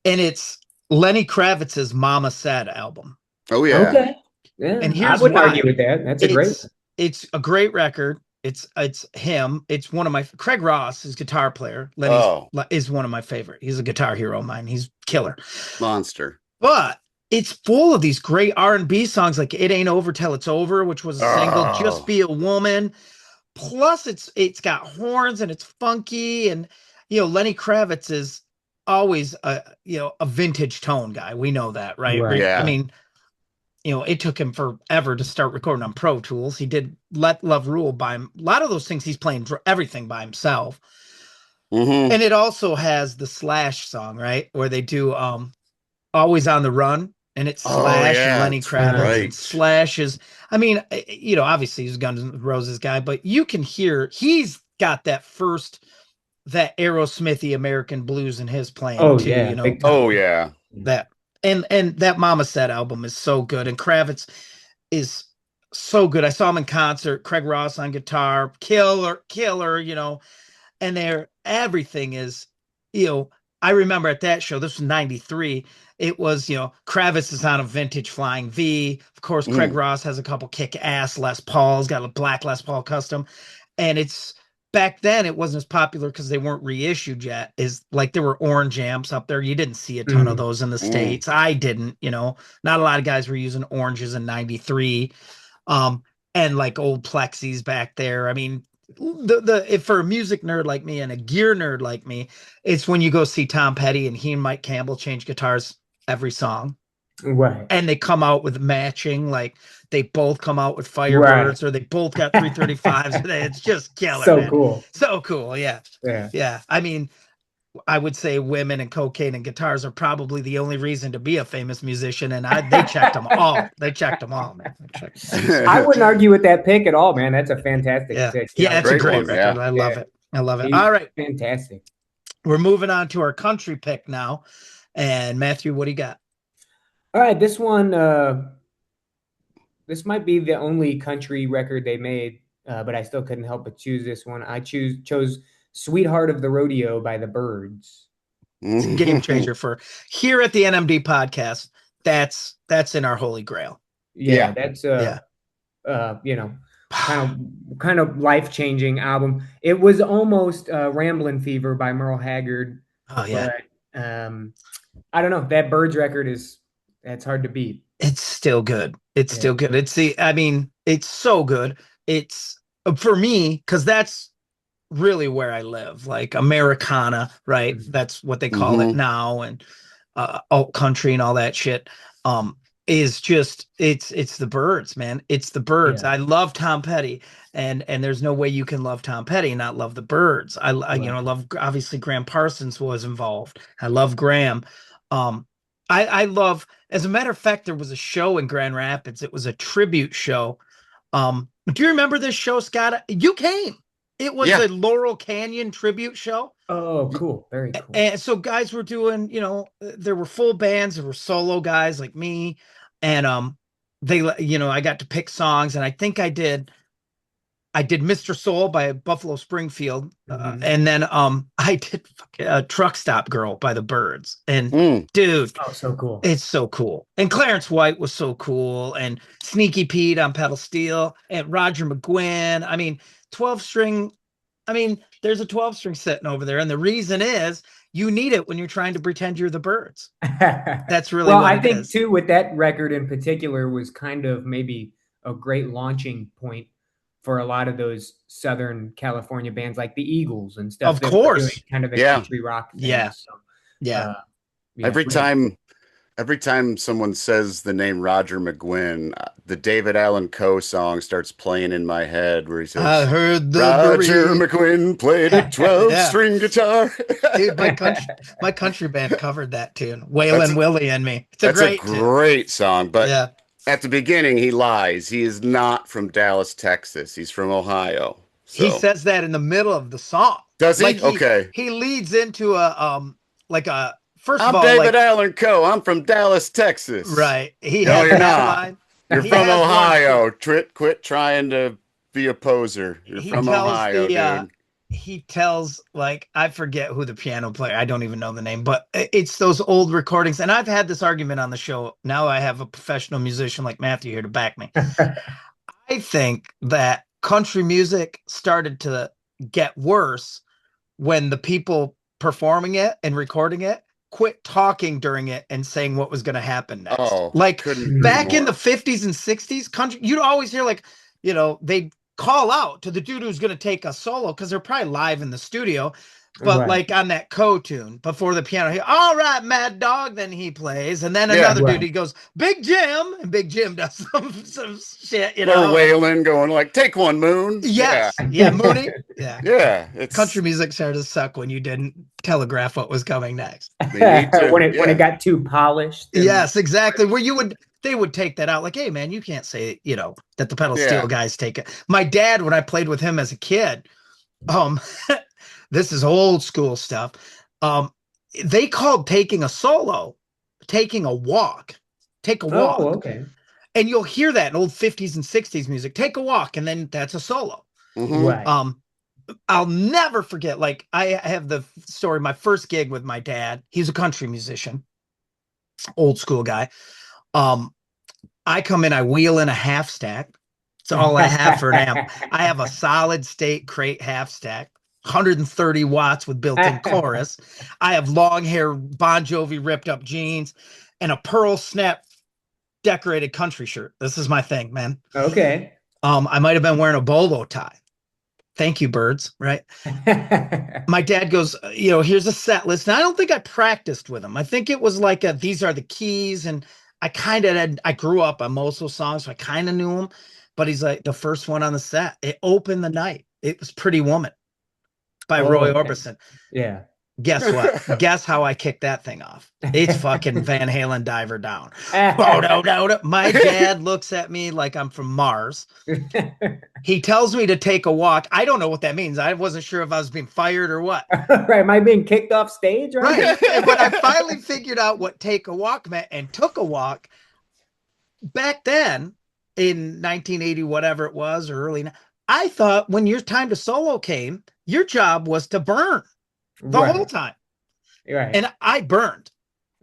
B: And it's Lenny Kravitz's Mama Said album.
A: Oh yeah.
C: Okay. Yeah.
B: And
C: I
B: here's
C: wouldn't argue
B: why.
C: with that. That's a great
B: It's it's a great record. It's him. It's one of my Craig Ross, his guitar player. Lenny's
A: Oh,
B: is one of my favorite. He's a guitar hero of mine. He's killer.
A: monster.
B: But it's full of these great R&B songs like It Ain't Over Till It's Over, which was a single, Just
A: Oh.
B: Be a Woman. Plus it's got horns and it's funky, and Lenny Kravitz is always a vintage tone guy. We know that, right?
C: right.
B: I
A: Yeah.
B: mean, it took him forever to start recording on Pro Tools. He did Let Love Rule by him. A lot of those things he's playing everything by himself.
A: Mm-hmm.
B: And it also has the Slash song, right? Where they do Always on the Run, and it's
A: Oh
B: Slash and
A: yeah,
B: Lenny
A: that's
B: Kravitz, and
A: right.
B: Slash is, I mean, obviously he's a Guns N' Roses guy, but you can hear he's got that Aerosmithy American blues in his playing
C: Oh,
B: too,
C: yeah. Big
A: Oh
C: time.
A: yeah.
B: that and that Mama Said album is so good, and Kravitz is so good. I saw him in concert, Craig Ross on guitar, killer, and everything is, you know, I remember at that show, this was 93. It was, Kravitz is on a vintage Flying V. Of course, Craig
A: Mm.
B: Ross has a couple kick ass Les Pauls, got a black Les Paul custom. And it's back then it wasn't as popular because they weren't reissued yet. Is like there were orange amps up there. You didn't see a ton of
C: Mm.
B: those in the
A: Mm.
B: States. I didn't, not a lot of guys were using oranges in 93. Um, and like old plexis back there. I mean, if for a music nerd like me and a gear nerd like me, it's when you go see Tom Petty and he and Mike Campbell change guitars every song,
C: Right.
B: and they come out with matching, like they both come out with
C: Right.
B: Firebirds, or they both got 335s. It's just killer,
C: So
B: man.
C: cool.
B: So cool. Yeah.
C: Yeah.
B: Yeah. I mean, I would say women and cocaine and guitars are probably the only reason to be a famous musician, and they checked them all. They checked them all, man. They checked them all. So,
C: I wouldn't argue with that pick at all, man. That's a fantastic
B: yeah.
C: pick.
B: Yeah, it's a
A: Great
B: great
A: one.
B: record.
A: Yeah.
B: I love
C: Yeah.
B: it. I love it.
C: He's
B: All right.
C: fantastic.
B: We're moving on to our country pick now. And Matthew, what do you got?
C: All right, this one, this might be the only country record they made, but I still couldn't help but choose this one. I chose "Sweetheart of the Rodeo" by the Byrds.
B: It's a game changer for here at the NMD podcast. That's in our holy grail.
C: Yeah,
A: Yeah.
C: that's
B: Yeah.
C: you know, kind of life-changing album. It was almost Ramblin' Fever by Merle Haggard,
B: Oh yeah.
C: but I don't know. That Birds record that's hard to beat.
B: It's still good. It's
C: Yeah.
B: still good. I mean, it's so good. It's for me, because that's really where I live, like Americana, right?
C: Mhm.
B: That's what they call it
A: Hmm.
B: now, and alt country and all that shit. Is just it's the Birds, man. It's the Birds.
C: Yeah.
B: I love Tom Petty, and there's no way you can love Tom Petty and not love the Birds. I you know, I
C: Right.
B: love, obviously Graham Parsons was involved. I love Graham. Um, I love, as a matter of fact, there was a show in Grand Rapids. It was a tribute show. Do you remember this show, Scott? You came. It was
A: Yeah.
B: a Laurel Canyon tribute show.
C: Oh, cool. Very cool.
B: And so guys were doing, you know, there were full bands, there were solo guys like me. And they, you know, I got to pick songs, and I think I did Mr. Soul by Buffalo Springfield.
C: Mhm.
B: And then I did Truck Stop Girl by the Birds. And
A: Mm.
B: dude,
C: Oh, so cool.
B: it's so cool. And Clarence White was so cool. And Sneaky Pete on pedal steel, and Roger McGuinn. I mean, 12 string. I mean, there's a 12 string sitting over there. And the reason is you need it when you're trying to pretend you're the Birds. That's really
C: well,
B: what
C: I
B: it
C: think
B: is.
C: too, with that record in particular, was kind of maybe a great launching point for a lot of those Southern California bands like the Eagles and stuff.
B: Of
C: that were
B: course.
C: doing kind of a
A: Yeah.
C: country rock thing.
B: Yeah.
C: So,
B: Yeah.
C: yeah,
A: Every
C: really.
A: time someone says the name Roger McGuinn, the David Allan Coe song starts playing in my head where he
B: I
A: says,
B: heard the
A: Roger
B: bereaved.
A: McGuinn played a 12-string guitar.
B: Dude, my country band covered that tune.
A: That's
B: Waylon
A: a,
B: Willie and Me. It's a
A: that's a
B: great tune.
A: great song, but
B: Yeah.
A: at the beginning he lies. He is not from Dallas, Texas. He's from Ohio.
B: He
A: So
B: says that in the middle of the song.
A: does he?
B: Like
A: Okay.
B: he leads into a like a, first of
A: I'm
B: all,
A: David
B: like,
A: Allan Coe. I'm from Dallas, Texas.
B: right. He
A: No,
B: has
A: you're
B: that
A: not.
B: line.
A: You're
B: He
A: from
B: has one,
A: Ohio. Quit trying to be a poser. You're
B: he
A: from
B: tells
A: Ohio,
B: the
A: dude.
B: he tells, like, I forget who the piano player, I don't even know the name, but it's those old recordings. And I've had this argument on the show. Now I have a professional musician like Matthew here to back me. I think that country music started to get worse when the people performing it and recording it quit talking during it and saying what was going to happen next.
A: Oh,
B: Like
A: couldn't agree
B: back in the
A: more.
B: 50s and 60s, country, you'd always hear, like, you know, they'd call out to the dude who's going to take a solo because they're probably live in the studio. But
C: Right.
B: like on that Coe tune before the piano, all right, Mad Dog, then he plays. And then
A: Yeah.
B: another
C: Right.
B: dude, he goes, Big Jim. And Big Jim does some shit, you
A: Or
B: know.
A: Waylon going like, "Take one, Moon."
B: Yes. Yeah. Mooney. Yeah.
A: Yeah. It's
B: Country music started to suck when you didn't telegraph what was coming next.
A: they need to.
C: when it
A: Yeah.
C: got too polished. and-
B: Yes, exactly. Where they would take that out, like, hey man, you can't say, you know, that the pedal steel
A: Yeah.
B: guys take it. My dad, when I played with him as a kid, this is old school stuff. They called taking a solo, taking a walk. Take a walk.
C: Oh, okay.
B: And you'll hear that in old 50s and 60s music. Take a walk, and then that's a solo.
A: Mhm.
C: Right.
B: I'll never forget, like, I have the story, my first gig with my dad. He's a country musician, old school guy. I come in, I wheel in a half stack. It's all I have for an amp. I have a solid state crate half stack, 130 watts with built-in chorus. I have long hair, Bon Jovi ripped up jeans, and a pearl snap decorated country shirt. This is my thing, man.
C: Okay.
B: I might have been wearing a bolo tie. Thank you, Birds. Right. My dad goes, you know, here's a set list. And I don't think I practiced with him. I think it was like these are the keys. And I grew up on most of those songs, so I kind of knew them. But he's like, the first one on the set, it opened the night. It was Pretty Woman by Roy
C: okay.
B: Orbison.
C: Yeah.
B: Guess what? Guess how I kicked that thing off? It's fucking Van Halen Diver Down. My dad looks at me like I'm from Mars. He tells me to take a walk. I don't know what that means. I wasn't sure if I was being fired or what.
C: Right. Am I being kicked off stage?
B: Right. But I finally figured out what take a walk meant and took a walk. Back then, in 1980, whatever it was, or early, I thought when your time to solo came, your job was to burn the whole time.
C: Right.
B: And I burned.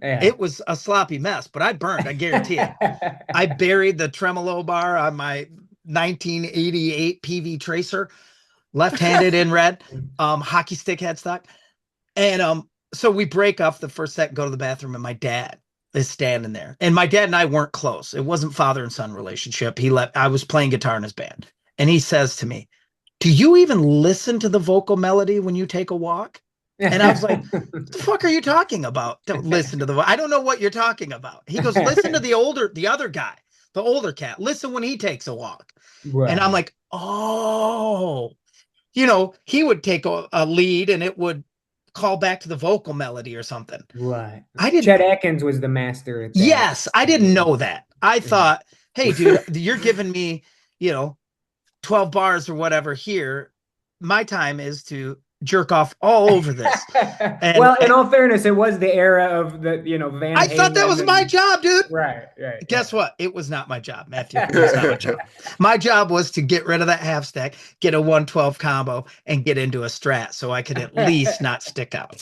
C: Yeah.
B: It was a sloppy mess, but I burned. I guarantee it. I buried the tremolo bar on my 1988 PV Tracer, left-handed in red, hockey stick headstock. And so we break up the first set, go to the bathroom, and my dad is standing there. And my dad and I weren't close. It wasn't father and son relationship. I was playing guitar in his band. And he says to me, "Do you even listen to the vocal melody when you take a walk?" And I was like, "What the fuck are you talking about? Don't listen to I don't know what you're talking about." He goes, "Listen to the other guy, the older cat. Listen when he takes a walk."
C: Right.
B: And I'm like, "Oh." He would take a lead and it would call back to the vocal melody or something.
C: Right.
B: I didn't.
C: Chet Atkins was the master at that.
B: Yes, I didn't know that. I thought, "Hey, dude, you're giving me, 12 bars or whatever here. My time is to jerk off all over this."
C: Well, in all fairness, it was the era of the, Van
B: I thought that
C: Halen
B: was my job, dude.
C: Right.
B: Guess what? It was not my job, Matthew. It was not my job. My job was to get rid of that half stack, get a 112 combo, and get into a strat so I could at least not stick out.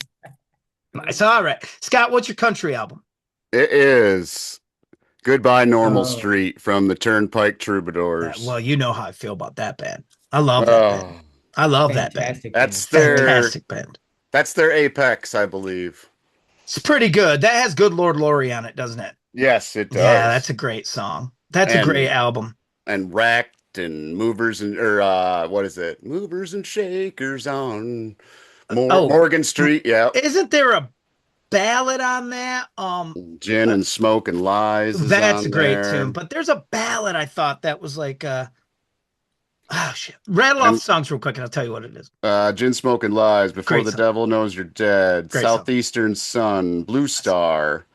B: Nice. All right. Scott, what's your country album?
A: It is Goodbye Normal Street from the Turnpike Troubadours.
B: Well, you know how I feel about that band. I love that band. I love that band.
A: That's
B: fantastic band.
A: That's their apex, I believe.
B: It's pretty good. That has Good Lord Laurie on it, doesn't it?
A: Yes, it does.
B: Yeah, that's a great song. That's a great album.
A: And Wrecked and Movers and what is it? Movers and Shakers on Morgan Street. Yeah.
B: Isn't there a ballad on that?
A: Gin and Smoke and Lies.
B: That's a great tune. But there's a ballad I thought that was like oh shit. Rattle off the songs real quick and I'll tell you what it is.
A: Gin, Smoke and Lies, Before the Devil Knows You're Dead,
B: Great
A: Southeastern Sun, Blue Star,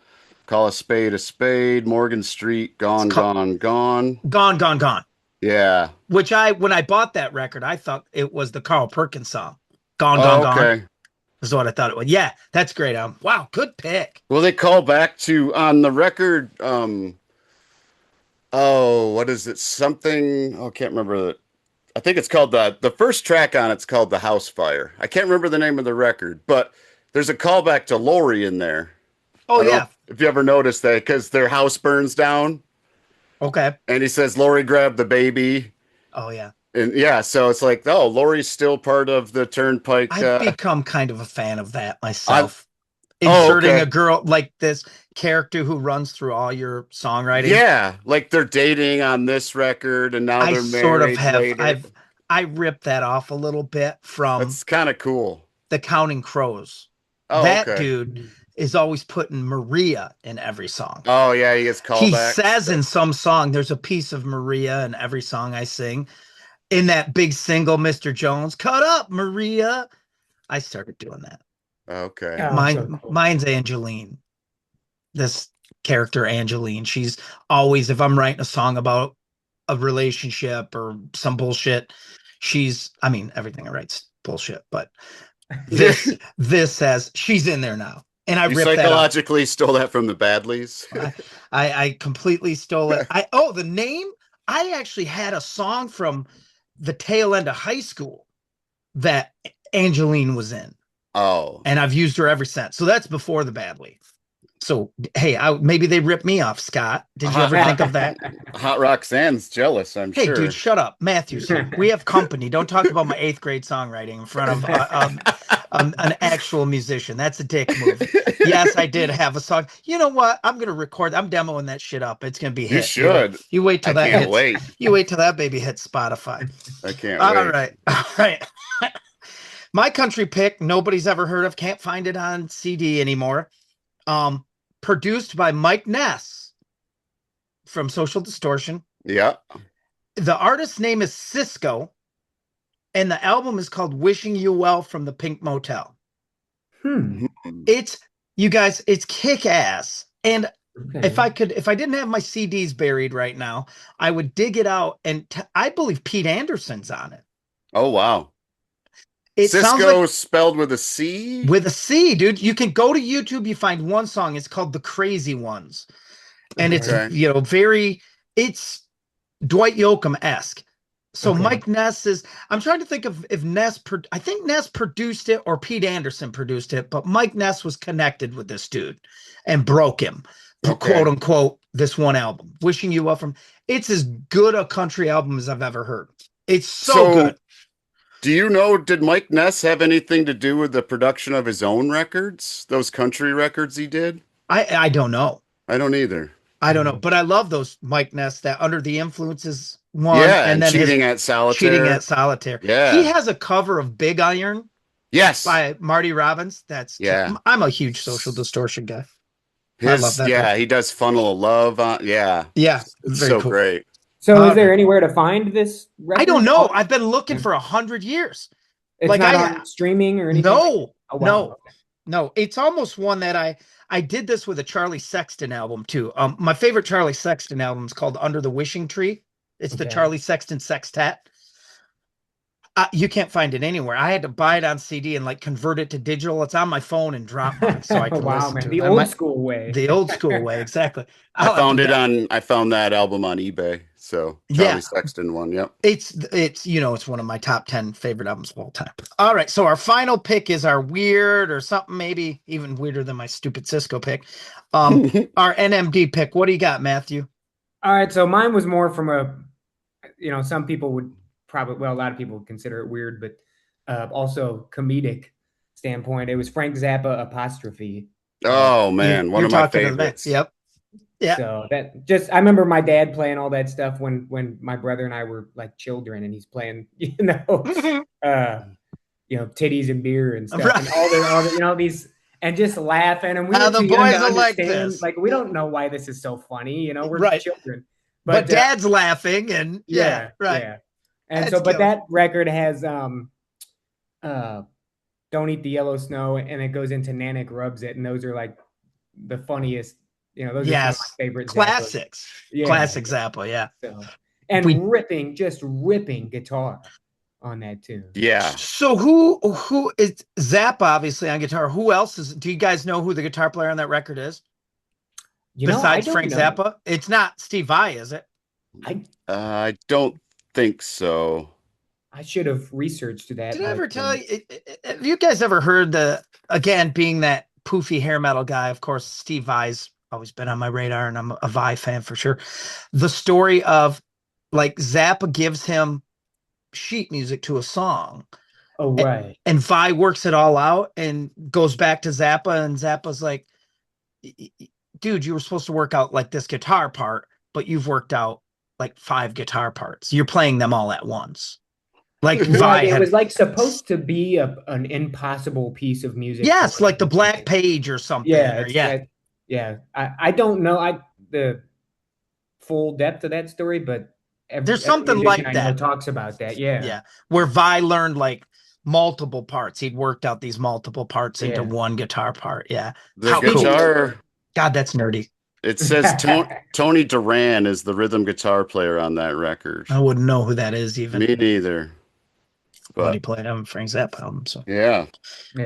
A: Call a Spade, Morgan Street, Gone.
B: Gone.
A: Yeah.
B: Which when I bought that record, I thought it was the Carl Perkins song. Gone.
A: Okay.
B: Is what I thought it was. Yeah, that's great. Wow, good pick.
A: Well, they call back to on the record. What is it? Something. I can't remember. I think it's called the first track on it's called The House Fire. I can't remember the name of the record, but there's a callback to Lori in there.
B: Oh yeah.
A: If you ever noticed that, because their house burns down.
B: Okay.
A: And he says Lori grabbed the baby.
B: Oh yeah.
A: And yeah, so it's like, oh, Lori's still part of the Turnpike.
B: I've become kind of a fan of that myself. Inserting a girl like this character who runs through all your songwriting.
A: Yeah, like they're dating on this record and now they're married.
B: Sort of have.
A: Later.
B: I ripped that off a little bit from.
A: That's kind of cool.
B: The Counting Crows.
A: Oh,
B: that dude is always putting Maria in every song.
A: Oh yeah, he gets called back.
B: He says in some song, there's a piece of Maria in every song I sing. In that big single, Mr. Jones, cut up, Maria. I started doing that.
A: Okay.
B: Mine's Angeline. This character, Angeline. She's always, if I'm writing a song about a relationship or some bullshit, everything I write's bullshit, but this says she's in there now. And I ripped
A: psychologically stole that from the Badleys.
B: I completely stole it. The name, I actually had a song from the tail end of high school that Angeline was in.
A: Oh.
B: And I've used her ever since. So that's before the Badley. So, hey, maybe they ripped me off, Scott. Did you ever think of that?
A: Hot Roxanne's jealous, I'm sure.
B: Hey, dude, shut up. Matthew, we have company. Don't talk about my 8th grade songwriting in front of an actual musician. That's a dick move. Yes, I did have a song. You know what? I'm going to record. I'm demoing that shit up. It's going to be hit.
A: You should.
B: You wait till that
A: hits. Wait.
B: You wait till that baby hits Spotify.
A: I can't wait.
B: All right. My country pick, nobody's ever heard of. Can't find it on CD anymore. Produced by Mike Ness from Social Distortion.
A: Yeah.
B: The artist's name is Cisco, and the album is called Wishing You Well from the Pink Motel. It's, you guys, it's kick-ass. And if I didn't have my CDs buried right now, I would dig it out, and I believe Pete Anderson's on it.
A: Oh, wow. Cisco spelled with a C?
B: With a C, dude. You can go to YouTube, you find one song. It's called The Crazy Ones. And it's, it's Dwight Yoakam-esque. So Mike Ness is, I'm trying to think of if I think Ness produced it or Pete Anderson produced it, but Mike Ness was connected with this dude and broke him, quote unquote, this one album, Wishing You Well From. It's as good a country album as I've ever heard. It's so good.
A: Do you know, did Mike Ness have anything to do with the production of his own records? Those country records he did?
B: I don't know.
A: I don't either.
B: I don't know, but I love those Mike Ness, that Under the Influences one,
A: Yeah,
B: and then
A: Cheating at Solitaire.
B: Cheating at Solitaire.
A: Yeah.
B: He has a cover of Big Iron.
A: Yes.
B: By Marty Robbins. That's I'm a huge Social Distortion guy. I love that.
A: Yeah, he does Funnel of Love. Yeah.
B: Yeah.
A: It's so cool. Great.
C: So is there anywhere to find this record?
B: I don't know. I've been looking for 100 years.
C: It's like not on streaming or anything?
B: No. Oh, wow. No. It's almost one that I did this with a Charlie Sexton album too. My favorite Charlie Sexton album is called Under the Wishing Tree. It's the Charlie Sexton Sextet. You can't find it anywhere. I had to buy it on CD and like convert it to digital. It's on my phone and Dropbox, so I can listen to it.
C: The old school way.
B: The old school way, exactly.
A: I found that album on eBay. So Charlie Sexton one. Yep.
B: It's one of my top 10 favorite albums of all time. All right, so our final pick is our weird or something maybe even weirder than my stupid Cisco pick. Our NMD pick. What do you got, Matthew?
C: All right, so mine was more from some people would probably, a lot of people would consider it weird, but also comedic standpoint. It was Frank Zappa Apostrophe.
A: Oh man, one of my favorites.
B: Yep. Yeah.
C: So I remember my dad playing all that stuff when my brother and I were like children, and he's playing, titties and beer and stuff, and all the these, and just laughing. And we were
B: the boys are like this.
C: Like, we don't know why this is so funny, we're children.
B: But dad's laughing, and
C: yeah. And that record has Don't Eat the Yellow Snow, and it goes into Nanak Rubs It, and those are like the funniest, those are some of my favorite
B: classics. Classic Zappa, yeah.
C: So, and ripping guitar on that tune.
A: Yeah.
B: So who is Zappa obviously on guitar? Who else do you guys know who the guitar player on that record is? Besides Frank Zappa? It's not Steve Vai, is it?
A: I don't think so.
C: I should have researched that.
B: Did I ever tell you? Have you guys ever heard again, being that poofy hair metal guy, of course, Steve Vai's always been on my radar, and I'm a Vai fan for sure. The story of like Zappa gives him sheet music to a song.
C: Oh, right.
B: And Vai works it all out and goes back to Zappa, and Zappa's like, dude, you were supposed to work out like this guitar part, but you've worked out like 5 guitar parts. You're playing them all at once. Like
C: it was like supposed to be an impossible piece of music.
B: Yes, like the Black Page or something.
C: Yeah. I don't know the full depth of that story, but
B: there's something like that
C: talks about that. Yeah.
B: Where Vai learned like multiple parts. He'd worked out these multiple parts into one guitar part. Yeah.
A: The guitar.
B: Cool. God, that's nerdy.
A: It says Tony Duran is the rhythm guitar player on that record.
B: I wouldn't know who that is even.
A: Me neither.
B: But he played on Frank Zappa album, so
A: yeah.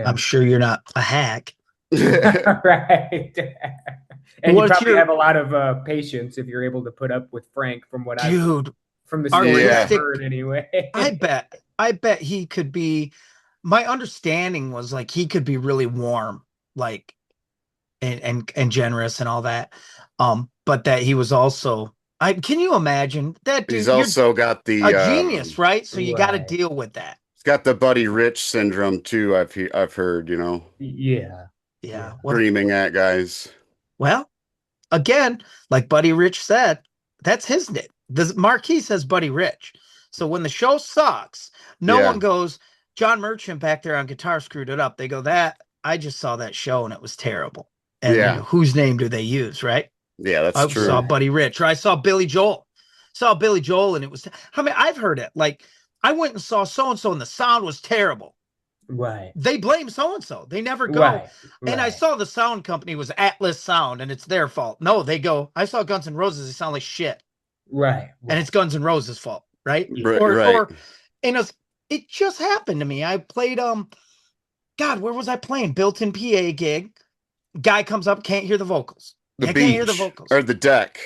B: I'm sure you're not a hack.
C: Right. And you probably have a lot of patience if you're able to put up with Frank, from what from the story I've heard anyway.
B: I bet he could be. My understanding was like he could be really warm, like and generous and all that. But that he was also. Can you imagine that? Dude,
A: he's also got a
B: genius, right? So you got to deal with that.
A: He's got the Buddy Rich syndrome too. I've heard,
B: Yeah.
A: Screaming at guys.
B: Well, again, like Buddy Rich said, that's his name. The marquee says Buddy Rich. So when the show sucks, no one goes, John Merchant back there on guitar screwed it up. They go, I just saw that show and it was terrible. And whose name do they use, right?
A: Yeah, that's true.
B: I saw Buddy Rich, or I saw Billy Joel. And it was, I've heard it. Like, I went and saw so-and-so and the sound was terrible.
C: Right.
B: They blame so-and-so. They never go. Right. And I saw the sound company was Atlas Sound and it's their fault. No, they go, I saw Guns N' Roses. They sound like shit.
C: Right.
B: And it's Guns N' Roses' fault. Right.
A: Or
B: it just happened to me. I played, God, where was I playing? Built-in PA gig. Guy comes up, can't hear the vocals.
A: Can't hear the vocals. Or the deck.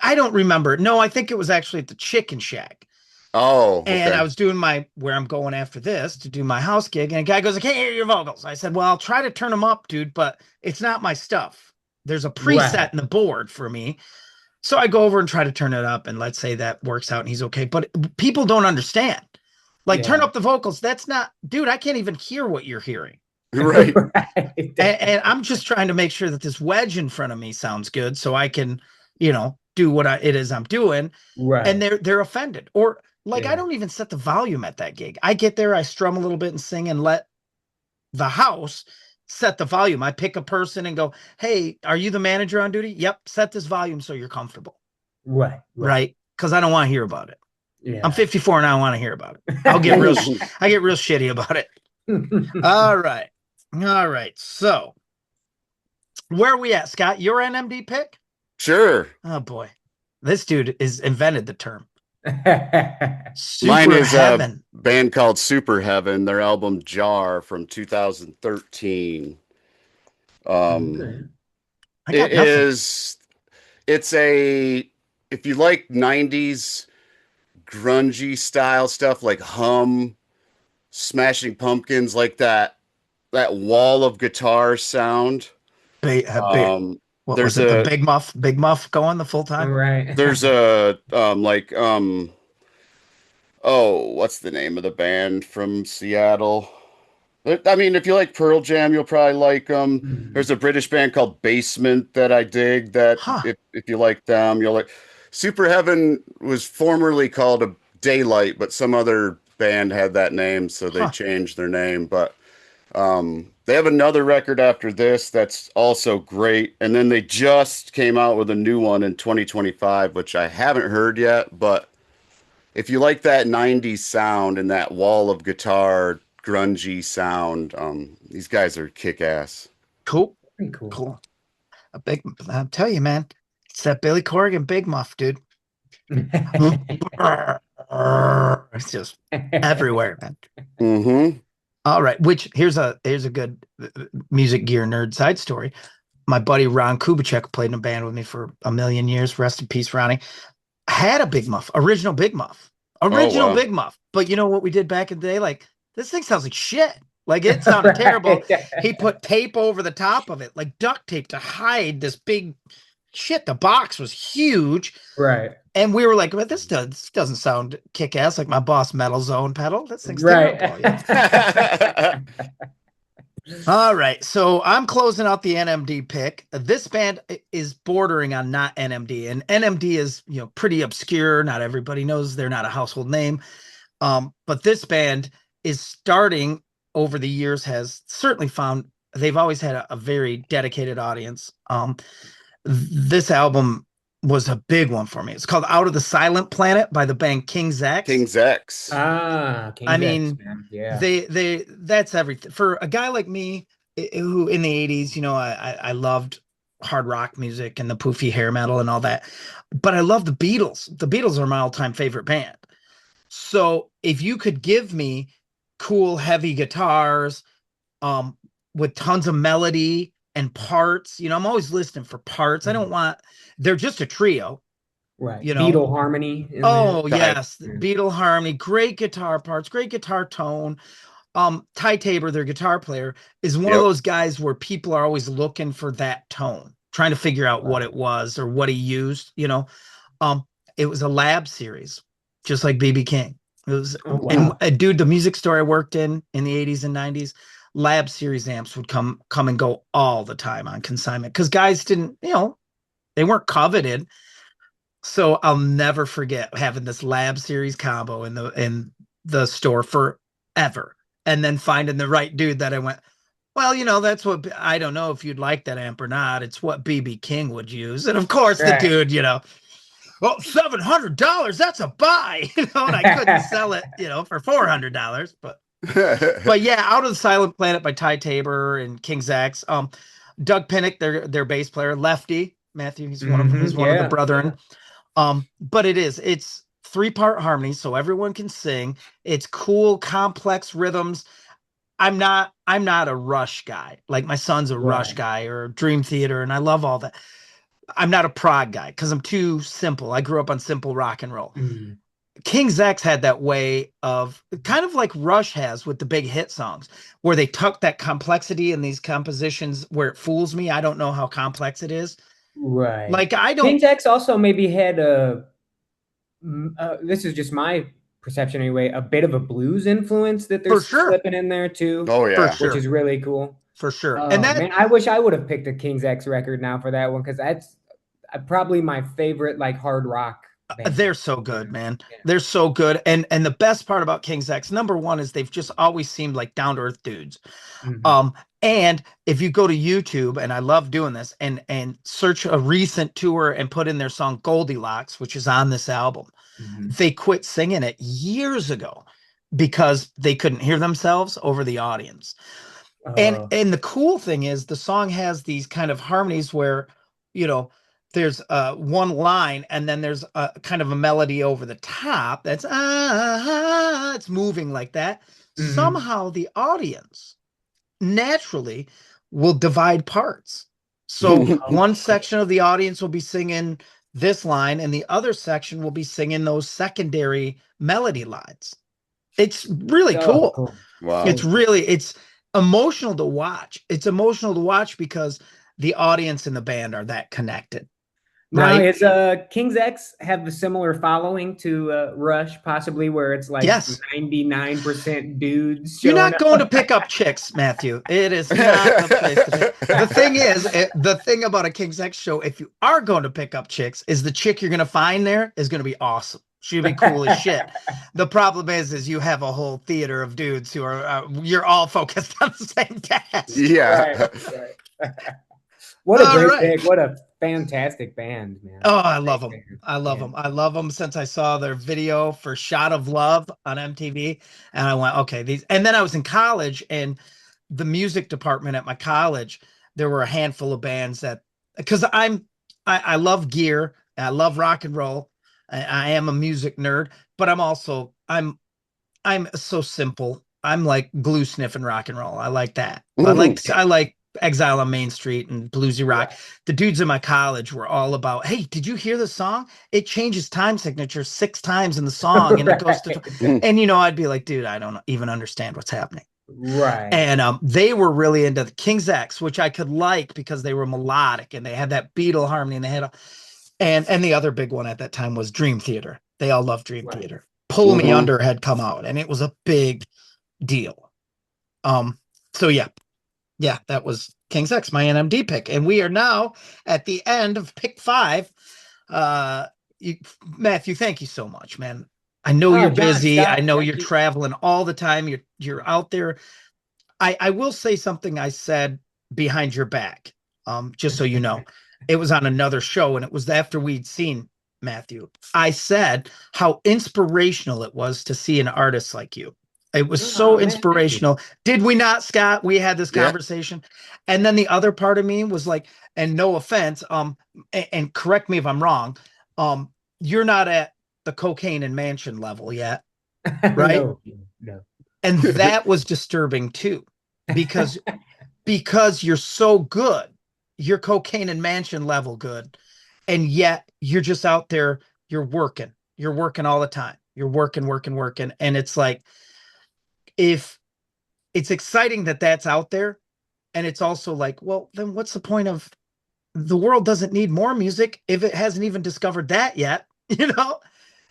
B: I don't remember. No, I think it was actually at the Chicken Shack.
A: Oh,
B: And I
A: okay.
B: was doing where I'm going after this to do my house gig. And a guy goes, I can't hear your vocals. I said, well, I'll try to turn them up, dude, but it's not my stuff. There's a
C: Right.
B: preset in the board for me. So I go over and try to turn it up. And let's say that works out and he's okay. But people don't understand. Like, turn
C: Yeah.
B: up the vocals. That's not, dude, I can't even hear what you're hearing.
A: Right.
C: Right.
B: And I'm just trying to make sure that this wedge in front of me sounds good so I can, do what it is I'm doing. And
C: Right.
B: they're offended. Or like I
C: Yeah.
B: don't even set the volume at that gig. I get there, I strum a little bit and sing and let the house set the volume. I pick a person and go, hey, are you the manager on duty? Yep, set this volume so you're comfortable.
C: Right. Right.
B: Right? Because I don't want to hear about it. I'm
C: Yeah.
B: 54 and I don't want to hear about it. I get real shitty about it. All right. All right. So where are we at, Scott? Your NMD pick?
A: Sure.
B: Oh boy. This dude is invented the term.
A: Mine
B: Super
A: is a
B: heaven.
A: band called Super Heaven, their album Jar from 2013.
C: Okay.
B: I got
A: It
B: nothing.
A: is, it's a, if you like 90s grungy style stuff like Hum, Smashing Pumpkins, like that wall of guitar sound.
B: Big,
A: Um,
B: what was
A: there's
B: it? The
A: a
B: Big Muff going the full time?
C: Right.
A: there's a like oh, what's the name of the band from Seattle? I mean, if you like Pearl Jam, you'll probably like them.
C: Mhm.
A: There's a British band called Basement that I dig. That
B: Huh.
A: if you like them, you'll like. Super Heaven was formerly called a Daylight, but some other band had that name, so they
B: Huh.
A: changed their name. But they have another record after this that's also great, and then they just came out with a new one in 2025, which I haven't heard yet, but if you like that 90s sound and that wall of guitar grungy sound, these guys are kick-ass.
B: Cool.
C: Pretty cool.
B: Cool. I'll tell you, man. It's that Billy Corgan Big Muff, dude. It's just everywhere, man.
A: Mm-hmm.
B: All right. Which here's a good music gear nerd side story. My buddy Ron Kubicek played in a band with me for a million years. Rest in peace, Ronnie. Had a Big Muff, original Big Muff,
A: Oh
B: original
A: wow.
B: Big Muff. But you know what we did back in the day? Like, this thing sounds like shit. Like, it sounded terrible.
C: Right.
B: He put tape over the top of it, like duct tape to hide this big shit. The box was huge.
C: Right.
B: And we were like, well, this doesn't sound kick ass like my Boss Metal Zone pedal. This thing's
C: Right.
B: terrible. All right. So I'm closing out the NMD pick. This band is bordering on not NMD. And NMD is, pretty obscure. Not everybody knows, they're not a household name. But this band is starting over the years, has certainly found they've always had a very dedicated audience. This album was a big one for me. It's called Out of the Silent Planet by the band King's X.
A: King's X.
B: I
C: King's
B: mean,
C: X, man. Yeah.
B: they that's everything for a guy like me who in the 80s, I loved hard rock music and the poofy hair metal and all that. But I love the Beatles. The Beatles are my all-time favorite band. So if you could give me cool, heavy guitars, with tons of melody and parts, I'm always listening for parts. I don't want, they're just a trio,
C: Right.
B: you know.
C: Beatle harmony in there.
B: Oh
A: Tight.
B: yes, Beatle harmony, great guitar parts, great guitar tone. Ty Tabor, their guitar player, is one of
A: Yep.
B: those guys where people are always looking for that tone, trying to figure out what it was or what he used, It was a lab series, just like BB King. It was,
C: Oh,
B: and
C: wow.
B: dude, the music store I worked in the 80s and 90s, lab series amps would come and go all the time on consignment because guys didn't, they weren't coveted. So I'll never forget having this lab series combo in the store forever, and then finding the right dude that I went, well, that's what, I don't know if you'd like that amp or not. It's what BB King would use, and of course the
C: Right.
B: dude, well, $700, that's a buy, and I couldn't sell it, for $400, but yeah, Out of the Silent Planet by Ty Tabor and King's X. Doug Pinnick, their bass player, lefty Matthew, he's one of the
C: Yeah.
B: brethren. But it's 3-part harmony, so everyone can sing. It's cool, complex rhythms. I'm not a Rush guy. Like my son's a Rush
C: Right.
B: guy or Dream Theater, and I love all that. I'm not a prog guy because I'm too simple. I grew up on simple rock and roll.
C: Mhm.
B: King's X had that way of kind of like Rush has with the big hit songs, where they tuck that complexity in these compositions where it fools me. I don't know how complex it is.
C: Right.
B: Like I don't
C: King's X also maybe had this is just my perception anyway, a bit of a blues influence that they're
B: for sure,
C: slipping in there too,
A: Oh
B: for
A: yeah.
C: which
B: sure,
C: is really cool.
B: for sure. And
C: Oh
B: that
C: man, I wish I would have picked a King's X record now for that one because that's probably my favorite like hard rock band.
B: they're so
C: You
B: good,
C: know?
B: man.
C: Yeah.
B: They're so good. And the best part about King's X, number one, is they've just always seemed like down to earth dudes.
C: Mhm.
B: Um, and if you go to YouTube, and I love doing this, and search a recent tour and put in their song Goldilocks, which is on this album,
C: Mhm.
B: they quit singing it years ago because they couldn't hear themselves over the audience. And the cool thing is the song has these kind of harmonies where, you know, there's one line and then there's a kind of a melody over the top that's it's moving like that.
C: Mhm.
B: Somehow the audience naturally will divide parts. So one section of the audience will be singing this line and the other section will be singing those secondary melody lines. It's really
C: So
B: cool.
C: cool.
A: Wow.
B: It's
C: So cool.
B: really it's emotional to watch. It's emotional to watch because the audience and the band are that connected,
C: Now,
B: right?
C: is King's X have a similar following to Rush, possibly where it's like
B: Yes.
C: 99% dudes
B: You're
C: showing
B: not going to
C: up?
B: pick up chicks, Matthew. It is not the place to pick. The thing is, the thing about a King's X show, if you are going to pick up chicks, is the chick you're going to find there is going to be awesome. She'll be cool as shit. The problem is you have a whole theater of dudes who are, you're all focused on the same cast.
C: Right,
A: Yeah.
C: right. What a
B: All
C: great
B: right.
C: pick. What a fantastic band, man.
B: Oh, I love
C: Great
B: them.
C: band.
B: I love
C: Yeah.
B: them. I love them since I saw their video for Shot of Love on MTV. And I went, okay, these. And then I was in college, and the music department at my college, there were a handful of bands that, because I love gear, I love rock and roll. I am a music nerd, but I'm so simple. I'm like glue sniffing rock and roll. I like that. I like Exile on Main Street and bluesy rock.
C: Right.
B: The dudes in my college were all about, hey, did you hear the song? It changes time signature 6 times in the song and it goes to,
C: Right.
B: and I'd be like, dude, I don't even understand what's happening.
C: Right.
B: And they were really into the King's X, which I could like because they were melodic and they had that Beatle harmony and they had and the other big one at that time was Dream Theater. They all loved Dream
C: Right.
B: Theater. Pull Me Under had come out and it was a big deal. Um, so yeah, that was King's X, my NMD pick. And we are now at the end of pick 5. Uh you, Matthew, thank you so much, man. I know
C: Oh,
B: you're
C: John,
B: busy. I
C: Scott,
B: know
C: thank
B: you're
C: you.
B: traveling all the time. You're out there. I will say something I said behind your back, just so you know. It was on another show, and it was after we'd seen Matthew. I said how inspirational it was to see an artist like you. It was so
C: Oh man, thank you.
B: inspirational. Did we not, Scott? We had this
A: Yeah.
B: conversation. And then the other part of me was like, and no offense, and correct me if I'm wrong, you're not at the cocaine and mansion level yet, right?
C: No, no.
B: And that was disturbing too, because you're so good, you're cocaine and mansion level good, and yet you're just out there, you're working all the time, you're working, and it's like, if it's exciting that that's out there, and it's also like, well, then what's the point of, the world doesn't need more music if it hasn't even discovered that yet. It's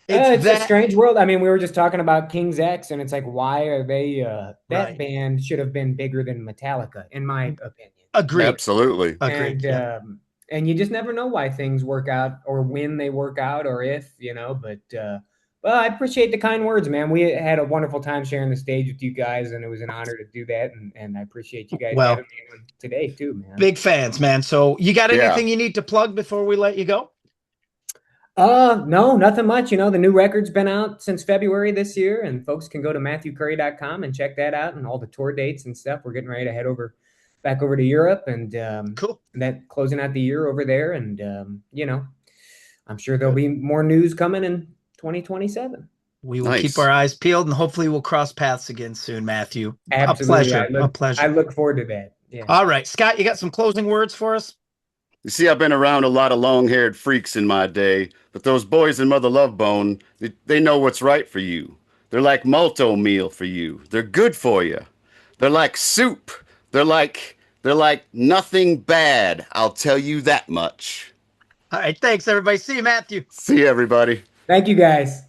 C: It's a
B: that.
C: strange world. I mean, we were just talking about King's X, and it's like, why are they? That
B: Right.
C: band should have been bigger than Metallica, in my opinion.
B: Agreed.
A: Absolutely.
B: Agreed.
C: And
B: Yeah.
C: and you just never know why things work out, or when they work out, or if you know. Well, I appreciate the kind words, man. We had a wonderful time sharing the stage with you guys, and it was an honor to do that. And I appreciate you guys having
B: Well,
C: me on today too, man.
B: big fans, man. So you got
A: Yeah.
B: anything you need to plug before we let you go?
C: No, nothing much. You know, the new record's been out since February this year, and folks can go to MatthewCurry.com and check that out and all the tour dates and stuff. We're getting ready to head back over to Europe and
B: Cool.
C: that closing out the year over there. And you know, I'm sure there'll be more news coming in 2027.
B: We will keep
A: Nice.
B: our eyes peeled and hopefully we'll cross paths again soon, Matthew. A
C: Absolutely.
B: pleasure. A
C: I
B: pleasure.
C: look forward to that. Yeah.
B: All right, Scott, you got some closing words for us?
A: You see, I've been around a lot of long-haired freaks in my day, but those boys in Mother Love Bone, they know what's right for you. They're like malto meal for you. They're good for you. They're like soup. They're like nothing bad. I'll tell you that much.
B: All right, thanks everybody. See you, Matthew.
A: See you, everybody.
C: Thank you guys.